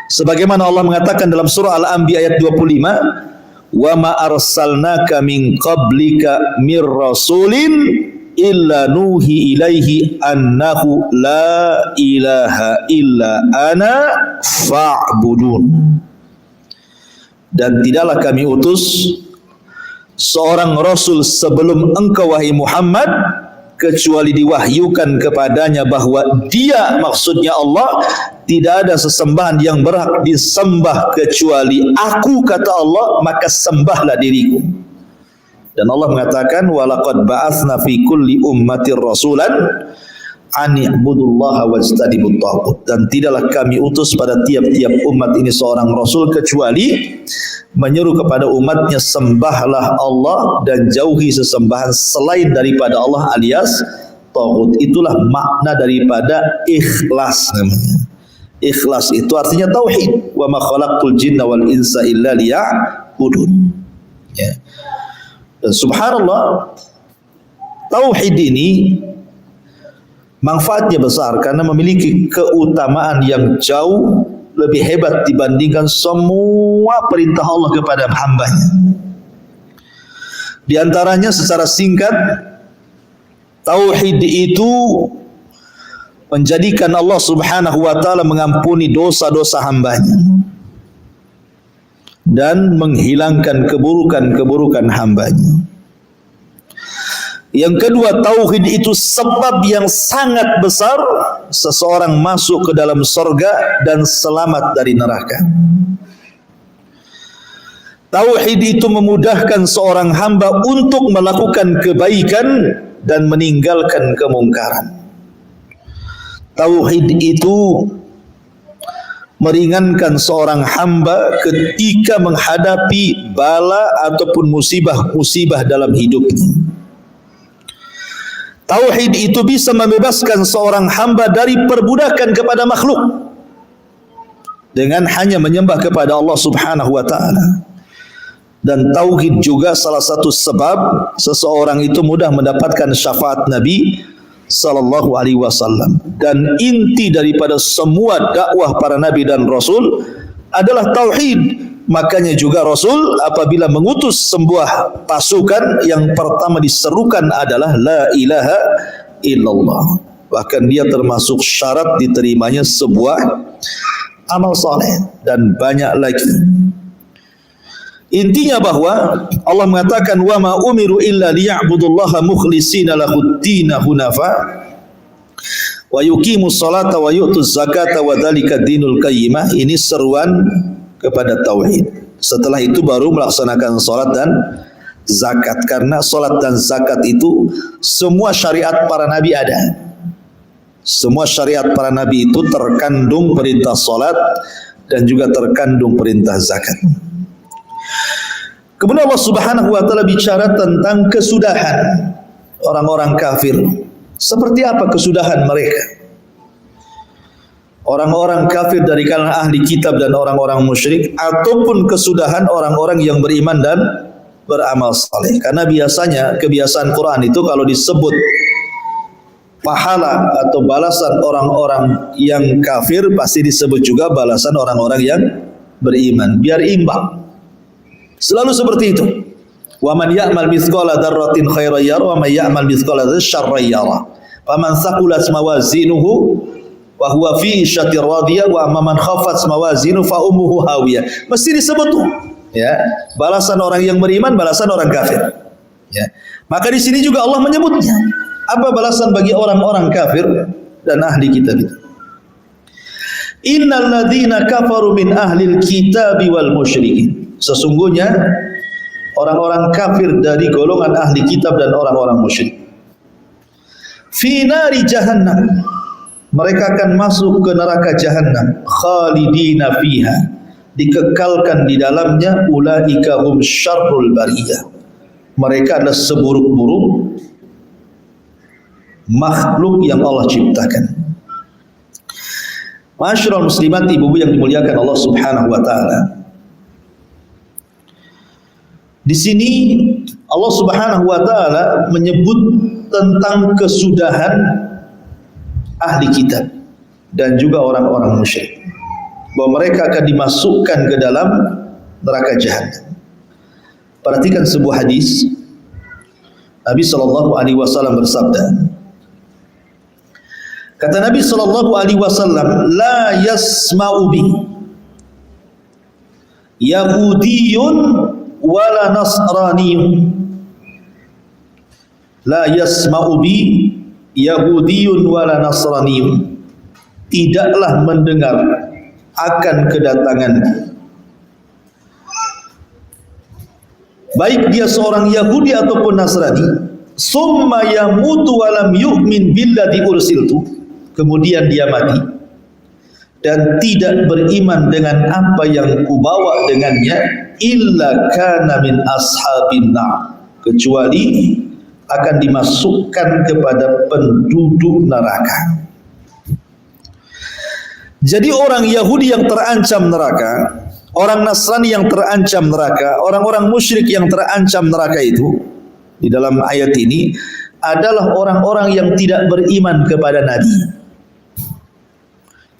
sebagaimana Allah mengatakan dalam surah Al-Anbiya ayat 25, wa ma arsalnaka min qablika mir rasulin illa nuhi ilaihi annahu la ilaha illa ana fa'budun. Dan tidaklah kami utus seorang rasul sebelum engkau wahai Muhammad kecuali diwahyukan kepadanya bahwa dia, maksudnya Allah, tidak ada sesembahan yang berhak disembah kecuali aku, kata Allah, maka sembahlah diriku. Dan Allah mengatakan, walaqad ba'atsna fi kulli ummatir rasulan an i'budullaha wajtanibut taghut. Dan tidaklah kami utus pada tiap-tiap umat ini seorang rasul kecuali menyeru kepada umatnya, sembahlah Allah dan jauhi sesembahan selain daripada Allah alias taghut. Itulah makna daripada ikhlas namanya. Ikhlas itu artinya tauhid. Wa ma khalaqtul jinna wal insa illa liya'budun. Ya. Dan subhanallah, tauhid ini Manfaatnya besar karena memiliki keutamaan yang jauh lebih hebat dibandingkan semua perintah Allah kepada hamba-Nya. Di antaranya secara singkat, tauhid itu menjadikan Allah Subhanahu wa taala mengampuni dosa-dosa hamba-Nya dan menghilangkan keburukan-keburukan hamba-Nya. Yang kedua, tauhid itu sebab yang sangat besar seseorang masuk ke dalam surga dan selamat dari neraka. Tauhid itu memudahkan seorang hamba untuk melakukan kebaikan dan meninggalkan kemungkaran. Tauhid itu meringankan seorang hamba ketika menghadapi bala ataupun musibah-musibah dalam hidupnya. Tauhid itu bisa membebaskan seorang hamba dari perbudakan kepada makhluk dengan hanya menyembah kepada Allah Subhanahu wa taala. Dan tauhid juga salah satu sebab seseorang itu mudah mendapatkan syafaat Nabi sallallahu alaihi wasallam. Dan inti daripada semua dakwah para nabi dan rasul adalah tauhid. Makanya juga Rasul apabila mengutus sebuah pasukan, yang pertama diserukan adalah la ilaha illallah. Bahkan dia termasuk syarat diterimanya sebuah amal saleh dan banyak lagi. Intinya bahwa Allah mengatakan wa ma umiru illa liya'budullaha mukhlishina lahud-din hunafa wa yuqimus salata wa yu'tuz zakata wa dzalika dinul qayyimah. Ini seruan kepada tauhid. Setelah itu baru melaksanakan salat dan zakat, karena salat dan zakat itu semua syariat para nabi ada. Semua syariat para nabi itu terkandung perintah salat dan juga terkandung perintah zakat. Kemudian Allah Subhanahu wa taala bicara tentang kesudahan orang-orang kafir. Seperti apa kesudahan mereka? Orang-orang kafir dari kalangan ahli kitab dan orang-orang musyrik, ataupun kesudahan orang-orang yang beriman dan beramal saleh. Karena biasanya kebiasaan Quran itu kalau disebut pahala atau balasan orang-orang yang kafir, pasti disebut juga balasan orang-orang yang beriman, biar imbang. Selalu seperti itu. Wa man ya'mal mithqala dzarratin khairan yara wa man ya'mal mithqala dzarratin syarran yara. Faman thaqulat mawazinuhu wa huwa fi syatir radiyah wa amman khafat mawazinu fa ummuhu hawiyah. Mesti disebut tuh, ya, balasan orang yang beriman, balasan orang kafir. Ya. Maka di sini juga Allah menyebutnya. Apa balasan bagi orang-orang kafir dan ahli kitab itu? Innal ladzina kafaru min ahlil kitabi wal musyrikin. Sesungguhnya orang-orang kafir dari golongan ahli kitab dan orang-orang musyrik. Fi nari jahannam. Mereka akan masuk ke neraka Jahannam, khalidina fiha, dikekalkan di dalamnya. Ulaika hum syarrul bariyah. Mereka adalah seburuk-buruk makhluk yang Allah ciptakan. Masyarul muslimat, ibu-ibu yang dimuliakan Allah Subhanahu wa taala. Di sini Allah Subhanahu wa taala menyebut tentang kesudahan ahli kitab dan juga orang-orang musyrik, bahwa mereka akan dimasukkan ke dalam neraka Jahannam. Perhatikan sebuah hadis. Nabi sallallahu alaihi wasallam bersabda, kata Nabi sallallahu alaihi wasallam, la yasma'u bi yahudiyyun wala nasraniyyun. La yasma'u bi Yahudiyun wala Nasraniyun. Tidaklah mendengar akan kedatangan, baik dia seorang Yahudi ataupun Nasrani, summa yamutu walam yu'min billadzi ursiltu, kemudian dia mati dan tidak beriman dengan apa yang kubawa dengannya, illa kana min ashabin nar, kecuali akan dimasukkan kepada penduduk neraka. Jadi orang Yahudi yang terancam neraka, orang Nasrani yang terancam neraka, orang-orang musyrik yang terancam neraka itu, di dalam ayat ini adalah orang-orang yang tidak beriman kepada Nabi.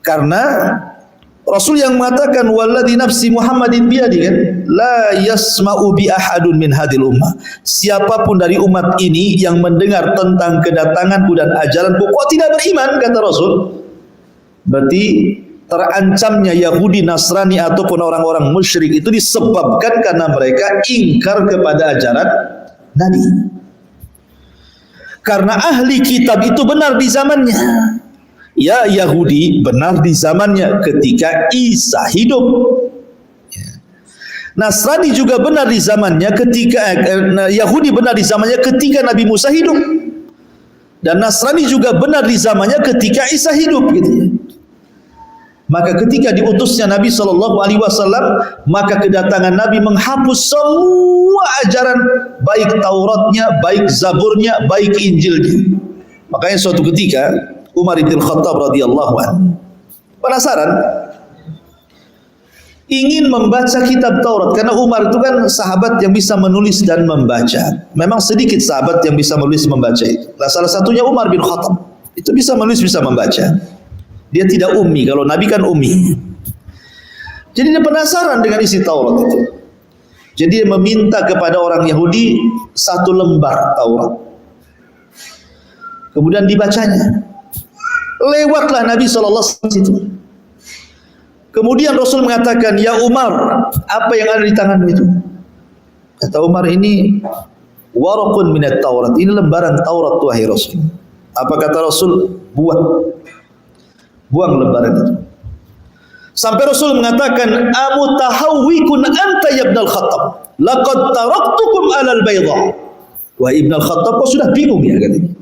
Karena Rasul yang mengatakan walladzi nafsi Muhammadin biyadi, kan, la yasma'u bi ahadun min hadil ummah. Siapapun dari umat ini yang mendengar tentang kedatanganku dan ajaranku kok tidak beriman, kata Rasul, berarti terancamnya Yahudi, Nasrani ataupun orang-orang musyrik itu disebabkan karena mereka ingkar kepada ajaran Nabi. Karena ahli kitab itu benar di zamannya. Ya, Yahudi benar di zamannya ketika Isa hidup. Nasrani juga benar di zamannya ketika Yahudi benar di zamannya ketika Nabi Musa hidup. Dan Nasrani juga benar di zamannya ketika Isa hidup, gitu ya. Maka ketika diutusnya Nabi SAW, maka kedatangan Nabi menghapus semua ajaran, baik Tauratnya, baik Zaburnya, baik Injilnya. Makanya suatu ketika Umar bin Khattab radhiyallahu anhu penasaran, ingin membaca kitab Taurat, karena Umar itu kan sahabat yang bisa menulis dan membaca. Memang sedikit sahabat yang bisa menulis membaca itu. Nah, salah satunya Umar bin Khattab. Itu bisa menulis, bisa membaca. Dia tidak ummi, kalau Nabi kan ummi. Jadi dia penasaran dengan isi Taurat itu. Jadi dia meminta kepada orang Yahudi satu lembar Taurat. Kemudian dibacanya. Lewatlah Nabi SAW situ. Kemudian Rasul mengatakan, ya Umar, apa yang ada di tanganmu itu? Kata Umar, ini waraqun minat Taurat, ini lembaran Taurat, wahai Rasul. Apa kata Rasul? Buang lembaran itu. Sampai Rasul mengatakan, amutahawwikun anta ya Ibn al-Khattab, laqad taraktukum alal bayda. Wah, Ibn al-Khattab kok sudah bingung ya, katanya.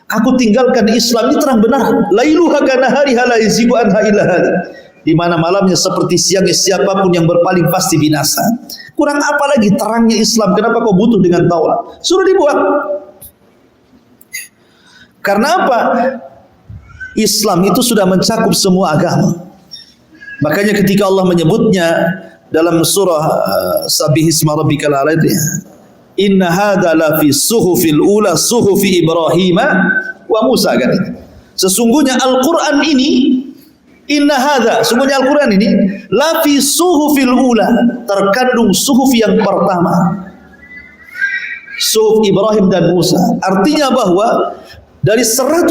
Aku tinggalkan Islam ini terang benar. Lailuha kanahariha la yazigu anha illa hadi. Di mana malamnya seperti siangnya, siapapun yang berpaling pasti binasa. Kurang apa lagi terangnya Islam? Kenapa kau butuh dengan Taurat? Suruh dibuang. Karena apa? Islam itu sudah mencakup semua agama. Makanya ketika Allah menyebutnya dalam surah Sabbihisma rabbikal a'la, inna hadza la fi suhufil ula suhufi Ibrahim wa Musa, kan. Sesungguhnya Al-Qur'an ini, inna hadza, sesungguhnya Al-Qur'an ini la fi suhufil ula, terkandung suhuf yang pertama, suhuf Ibrahim dan Musa. Artinya bahwa dari 104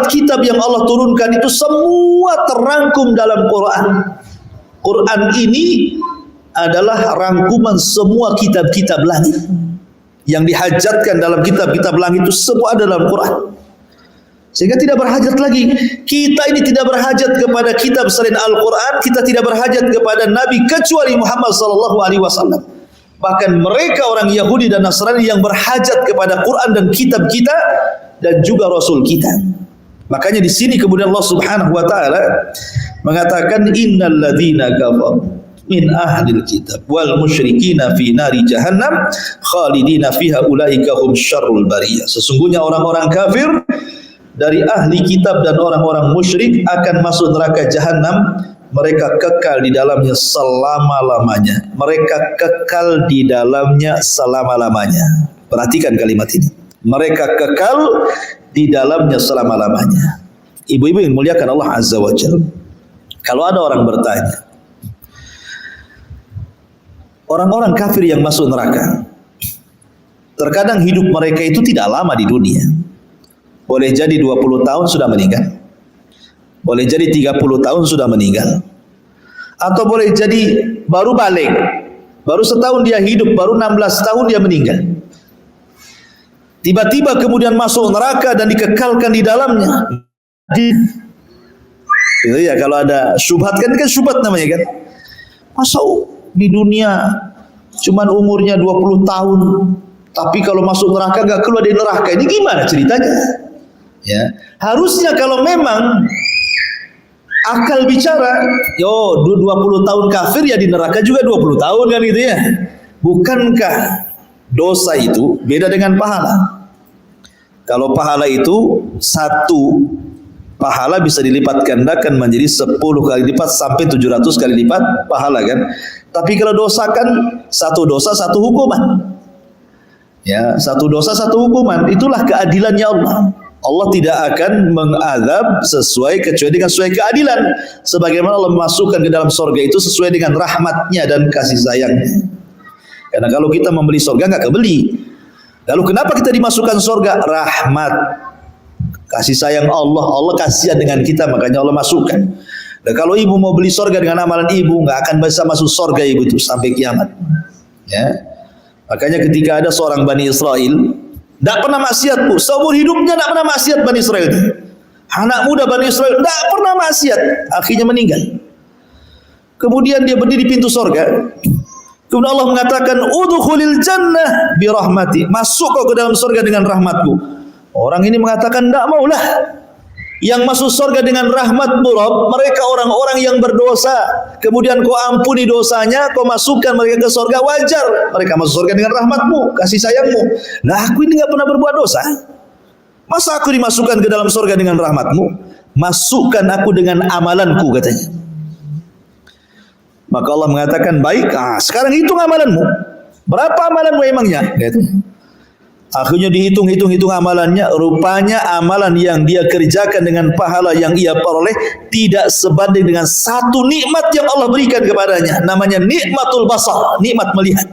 kitab yang Allah turunkan itu semua terangkum dalam Quran. Quran ini adalah rangkuman semua kitab-kitab langit. Yang dihajatkan dalam kitab-kitab langit itu semua ada dalam Quran. Sehingga tidak berhajat lagi, kita ini tidak berhajat kepada kitab selain Al-Quran, kita tidak berhajat kepada Nabi kecuali Muhammad SAW. Bahkan mereka orang Yahudi dan Nasrani yang berhajat kepada Quran dan kitab kita dan juga Rasul kita. Makanya di sini kemudian Allah Subhanahu wa taala mengatakan innal ladzina kafaru min ahlil kitab wal musyrikina fi nari jahannam khalidina fiha ulaika hum syarrul bariyah. Sesungguhnya orang-orang kafir dari ahli kitab dan orang-orang musyrik akan masuk neraka jahanam, mereka kekal di dalamnya selama-lamanya. Mereka kekal di dalamnya selama-lamanya. Perhatikan kalimat ini. Mereka kekal di dalamnya selama-lamanya. Ibu-ibu yang muliakan Allah Azza wa Jalla, kalau ada orang bertanya, orang-orang kafir yang masuk neraka, terkadang hidup mereka itu tidak lama di dunia. Boleh jadi 20 tahun sudah meninggal. Boleh jadi 30 tahun sudah meninggal. Atau boleh jadi baru balik. Baru setahun dia hidup, baru 16 tahun dia meninggal. Tiba-tiba kemudian masuk neraka dan dikekalkan di dalamnya. Gitu ya, kalau ada syubhat, kan syubhat namanya, kan. Masa di dunia cuman umurnya 20 tahun, tapi kalau masuk neraka gak keluar dari neraka, ini gimana ceritanya? Ya, harusnya kalau memang akal bicara, yo 20 tahun kafir ya di neraka juga 20 tahun, kan, gitu ya. Bukankah dosa itu beda dengan pahala? Kalau pahala itu satu pahala bisa dilipat gandakan menjadi 10 kali lipat sampai 700 kali lipat pahala, kan. Tapi kalau dosa kan satu dosa satu hukuman. Ya, satu dosa satu hukuman. Itulah keadilannya Allah. Allah tidak akan mengadab kecuali dengan sesuai keadilan. Sebagaimana Allah memasukkan ke dalam surga itu sesuai dengan rahmatnya dan kasih sayangnya. Karena kalau kita membeli surga nggak kebeli. Lalu kenapa kita dimasukkan surga? Rahmat, kasih sayang Allah. Allah kasihan dengan kita, makanya Allah masukkan. Dan kalau ibu mau beli surga dengan amalan ibu, nggak akan bisa masuk surga ibu itu sampai kiamat. Ya, makanya ketika ada seorang Bani Israel tidak pernah maksiat pun, seumur hidupnya tidak pernah maksiat Bani Israel itu. Anak muda Bani Israel tidak pernah maksiat, akhirnya meninggal. Kemudian dia berdiri di pintu surga. Kemudian Allah mengatakan, udkhulil jannah bi rahmati, masuk kau ke dalam surga dengan rahmatku. Orang ini mengatakan, tidak maulah. Yang masuk surga dengan rahmatmu Rabb, mereka orang-orang yang berdosa. Kemudian kau ampuni dosanya, kau masukkan mereka ke surga, wajar. Mereka masuk surga dengan rahmatmu, kasih sayangmu. Nah, aku ini tidak pernah berbuat dosa. Masa aku dimasukkan ke dalam surga dengan rahmatmu? Masukkan aku dengan amalanku, katanya. Maka Allah mengatakan, baik, sekarang hitung amalanmu. Berapa amalanmu emangnya? Gitu. Akhirnya dihitung amalannya. Rupanya amalan yang dia kerjakan dengan pahala yang ia peroleh tidak sebanding dengan satu nikmat yang Allah berikan kepadanya. Namanya nikmatul basar, nikmat melihat.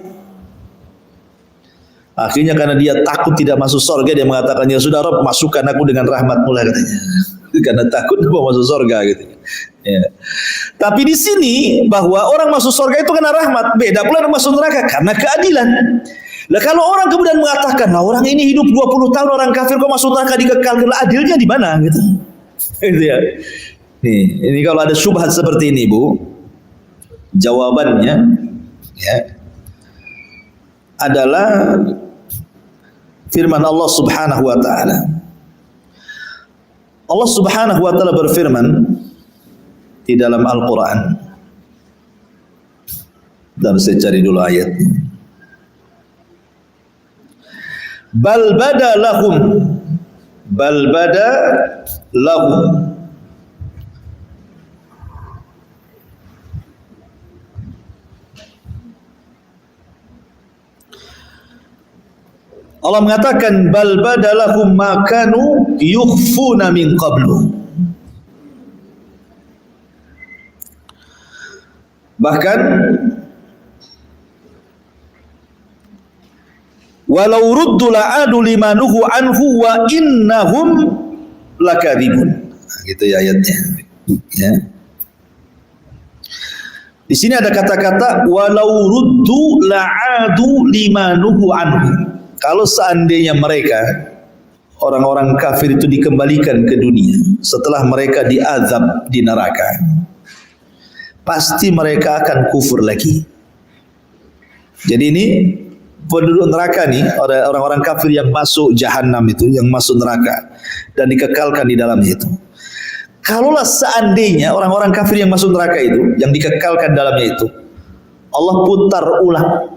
Akhirnya karena dia takut tidak masuk surga, dia mengatakan, ya sudah Rabb, masukkan aku dengan rahmatmu lah, katanya. Karena takut mau masuk surga gitu. Ya. Tapi di sini bahwa orang masuk surga itu karena rahmat, beda pula orang masuk neraka karena keadilan. Lah kalau orang kemudian mengatakan, nah orang ini hidup 20 tahun orang kafir kok masuk neraka dikekalkan, adilnya di mana gitu. Gitu ya. Nih, ini kalau ada syubhat seperti ini, Bu, jawabannya ya adalah firman Allah Subhanahu wa taala. Allah Subhanahu wa taala berfirman di dalam Al-Qur'an. Dan saya cari dulu ayatnya. Bal bada lahum Allah mengatakan bal bada lahum ma kanu yukhfuna min qablu. Bahkan walau ruddu la'adu limanuhu anhu wa innahum lakadzibun. Gitu ya ayatnya. Ya. Di sini ada kata-kata walau ruddu la'adu limanuhu anhu. Kalau seandainya mereka orang-orang kafir itu dikembalikan ke dunia setelah mereka diazab di neraka, pasti mereka akan kufur lagi. Jadi ini penduduk neraka nih, orang-orang kafir yang masuk jahanam itu, yang masuk neraka dan dikekalkan di dalamnya itu. Kalaulah seandainya orang-orang kafir yang masuk neraka itu, yang dikekalkan dalamnya itu, Allah putar ulang.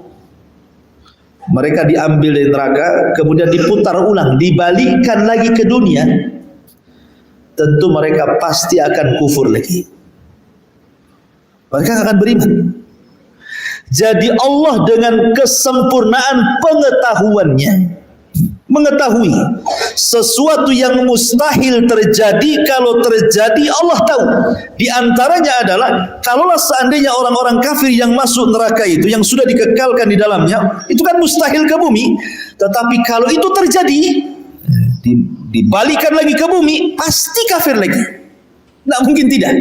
Mereka diambil dari neraka, kemudian diputar ulang, dibalikkan lagi ke dunia. Tentu mereka pasti akan kufur lagi. Mereka akan beriman. Jadi Allah dengan kesempurnaan pengetahuannya mengetahui sesuatu yang mustahil terjadi. Kalau terjadi Allah tahu. Di antaranya adalah kalaulah seandainya orang-orang kafir yang masuk neraka itu, yang sudah dikekalkan di dalamnya, itu kan mustahil ke bumi. Tetapi kalau itu terjadi, dibalikan lagi ke bumi, pasti kafir lagi. Tidak mungkin tidak.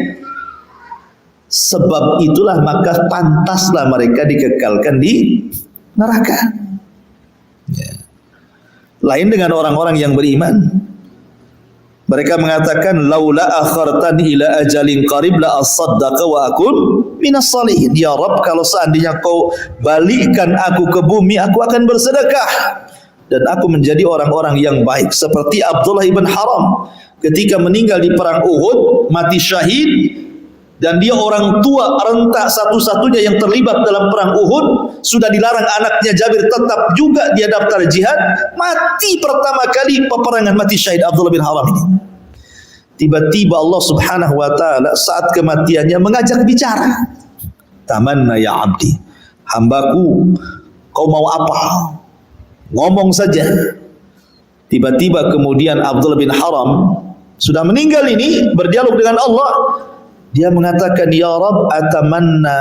Sebab itulah maka pantaslah mereka dikekalkan di neraka. Ya. Lain dengan orang-orang yang beriman. Mereka mengatakan laula akhartani ila ajalin qarib la asaddaqa wa akun minas salihin. Ya Rabb, kalau seandainya kau balikkan aku ke bumi, aku akan bersedekah dan aku menjadi orang-orang yang baik seperti Abdullah ibn Haram ketika meninggal di perang Uhud, mati syahid. Dan dia orang tua rentak satu-satunya yang terlibat dalam perang Uhud. Sudah dilarang anaknya Jabir, tetap juga dia daftar jihad. Mati pertama kali peperangan, mati syahid Abdullah bin Haram ini. Tiba-tiba Allah Subhanahu wa ta'ala saat kematiannya mengajak bicara. Tamanna ya abdi, hambaku, kau mau apa? ngomong saja. Tiba-tiba kemudian Abdullah bin Haram sudah meninggal ini, berdialog dengan Allah. Dia mengatakan, ya Rabb, atamanna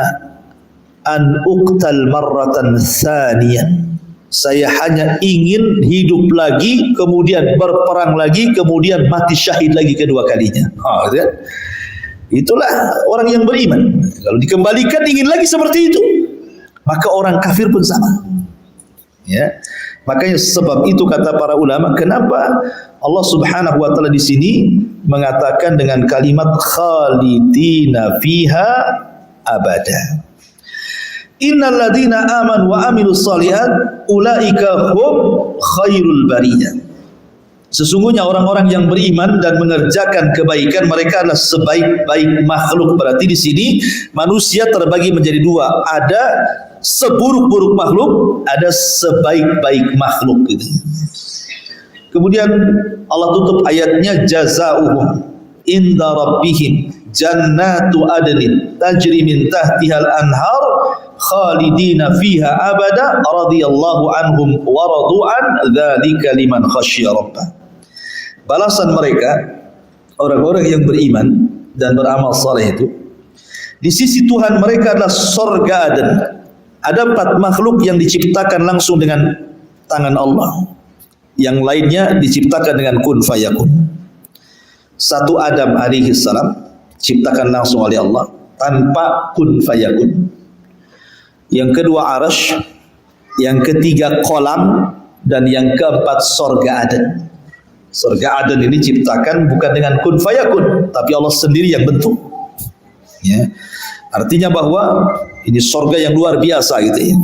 an uqtal marratan thaniyan. Saya hanya ingin hidup lagi, kemudian berperang lagi, kemudian mati syahid lagi kedua kalinya. Gitu kan? Itulah orang yang beriman. Kalau dikembalikan ingin lagi seperti itu. Maka orang kafir pun sama. Ya. Makanya sebab itu kata para ulama, kenapa Allah Subhanahu wa taala di sini mengatakan dengan kalimat khalidina fiha abada. Innal ladzina amanu wa amilus shalihat ulaika hum khairul bariyah. Sesungguhnya orang-orang yang beriman dan mengerjakan kebaikan, mereka adalah sebaik-baik makhluk. Berarti di sini manusia terbagi menjadi dua. Ada seburuk-buruk makhluk, ada sebaik-baik makhluk gitu. Kemudian Allah tutup ayatnya, jazaohum inda rabbihim jannatu adnin tajri min tahtihal anhar khalidina fiha abada radhiyallahu anhum wa radu'an dzalika liman khasyya rabbah. Balasan mereka orang-orang yang beriman dan beramal saleh itu di sisi Tuhan mereka adalah surga Aden. Ada 4 makhluk yang diciptakan langsung dengan tangan Allah. Yang lainnya diciptakan dengan kun fayakun. Satu Adam alaihi salam diciptakan langsung oleh Allah tanpa kun fayakun. Yang kedua Arasy, yang ketiga kolam, dan yang keempat surga Aden. Surga Aden ini diciptakan bukan dengan kun fayakun, tapi Allah sendiri yang bentuk. Ya. Artinya bahwa ini surga yang luar biasa gitu ya.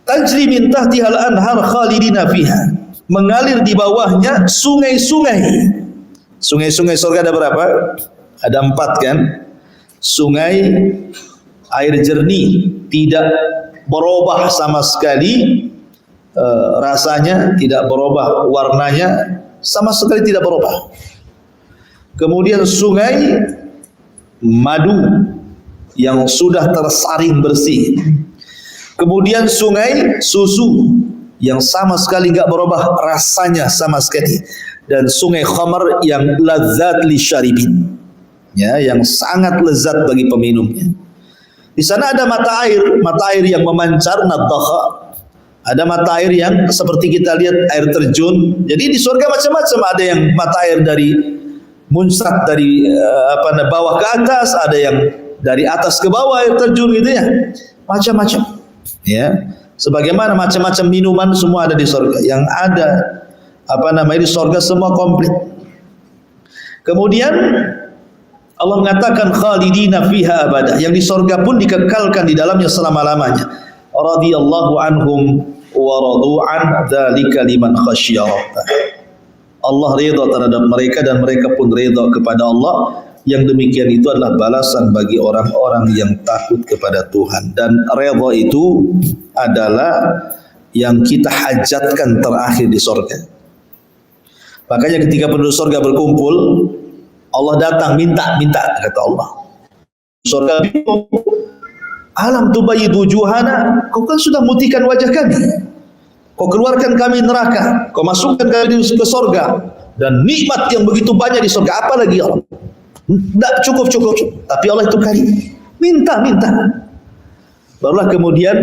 Tajri min tahtihal anhar khalidina fiha. Mengalir di bawahnya sungai-sungai. Sungai-sungai surga ada berapa? Ada 4 kan? Sungai air jernih, tidak berubah sama sekali rasanya, tidak berubah warnanya, sama sekali tidak berubah. Kemudian sungai madu yang sudah tersaring bersih. Kemudian sungai susu yang sama sekali enggak berubah rasanya sama sekali. Dan sungai khamar yang lezat li syaribin. Ya, yang sangat lezat bagi peminumnya. Di sana ada mata air yang memancar nadhaha. Ada mata air yang seperti kita lihat air terjun. Jadi di surga macam-macam, ada yang mata air dari muncrat dari bawah ke atas, ada yang dari atas ke bawah air terjun gitu ya. Macam-macam. Ya. Sebagaimana macam-macam minuman semua ada di surga. Yang ada di surga semua komplit. Kemudian Allah mengatakan khalidina fiha abada, yang di surga pun dikekalkan di dalamnya selama-lamanya. Radhiyallahu anhum wa radu'an dzalika liman khasyya rabbah. Allah ridha terhadap mereka dan mereka pun ridha kepada Allah. Yang demikian itu adalah balasan bagi orang-orang yang takut kepada Tuhan. Dan ridha itu adalah yang kita hajatkan terakhir di surga. Makanya ketika penduduk surga berkumpul, Allah datang minta kata Allah. Surga bingung. Alam tubayyidu wujuhana, kau kan sudah mutikan wajah kami. Kau keluarkan kami neraka, kau masukkan kami ke surga, dan nikmat yang begitu banyak di surga, apa lagi Allah? Tidak cukup. Tapi Allah itu karim. Minta. Barulah kemudian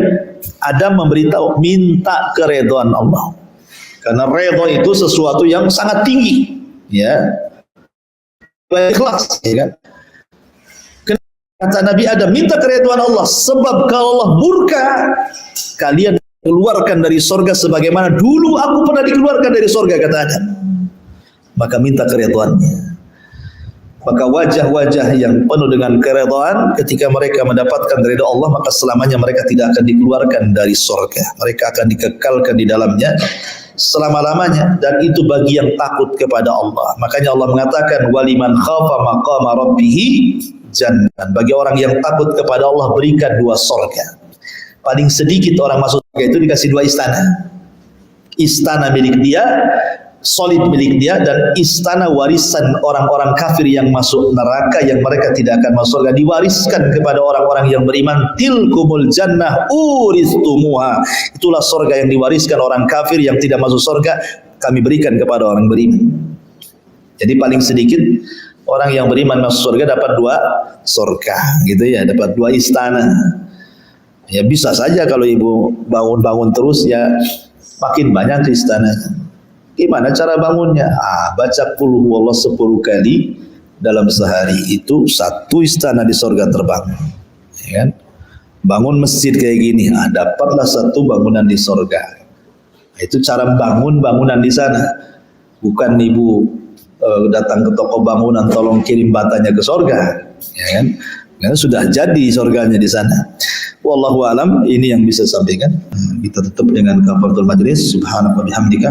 Adam memberitahu, minta keridhaan Allah. Karena redha itu sesuatu yang sangat tinggi, ya. Ikhlas, ya kan? Kata Nabi Adam, minta keridhaan Allah, sebab kalau Allah murka, kalian keluarkan dari surga sebagaimana dulu aku pernah dikeluarkan dari surga, kata Adam. Maka minta keridhaannya. Maka wajah-wajah yang penuh dengan keridhaan, ketika mereka mendapatkan ridha Allah, maka selamanya mereka tidak akan dikeluarkan dari surga. Mereka akan dikekalkan di dalamnya selama-lamanya, dan itu bagi yang takut kepada Allah. Makanya Allah mengatakan waliman khafa maqama rabbih jannah. Bagi orang yang takut kepada Allah berikan 2 surga. Paling sedikit orang masuk surga itu dikasih 2 istana. Istana milik dia, solid milik dia, dan istana warisan orang-orang kafir yang masuk neraka yang mereka tidak akan masuk surga diwariskan kepada orang-orang yang beriman. Tilkumul jannah uristumuha, itulah surga yang diwariskan orang kafir yang tidak masuk surga, kami berikan kepada orang beriman. Jadi paling sedikit orang yang beriman masuk surga dapat 2 surga gitu ya, dapat 2 istana. Ya bisa saja kalau ibu bangun-bangun terus ya makin banyak istananya. Gimana cara bangunnya? Baca qul huwallahu 10 kali dalam sehari, itu 1 istana di surga terbangun. Ya kan? Bangun masjid kayak gini, dapatlah 1 bangunan di surga. Itu cara bangun bangunan di sana. Bukan ibu datang ke toko bangunan tolong kirim batanya ke surga, ya kan? Karena sudah jadi surganya di sana. Wallahu alam, ini yang bisa sampaikan. Kita tutup dengan kafaratul majlis. Subhanaka bihamdika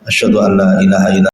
asyhadu an la ilaha illa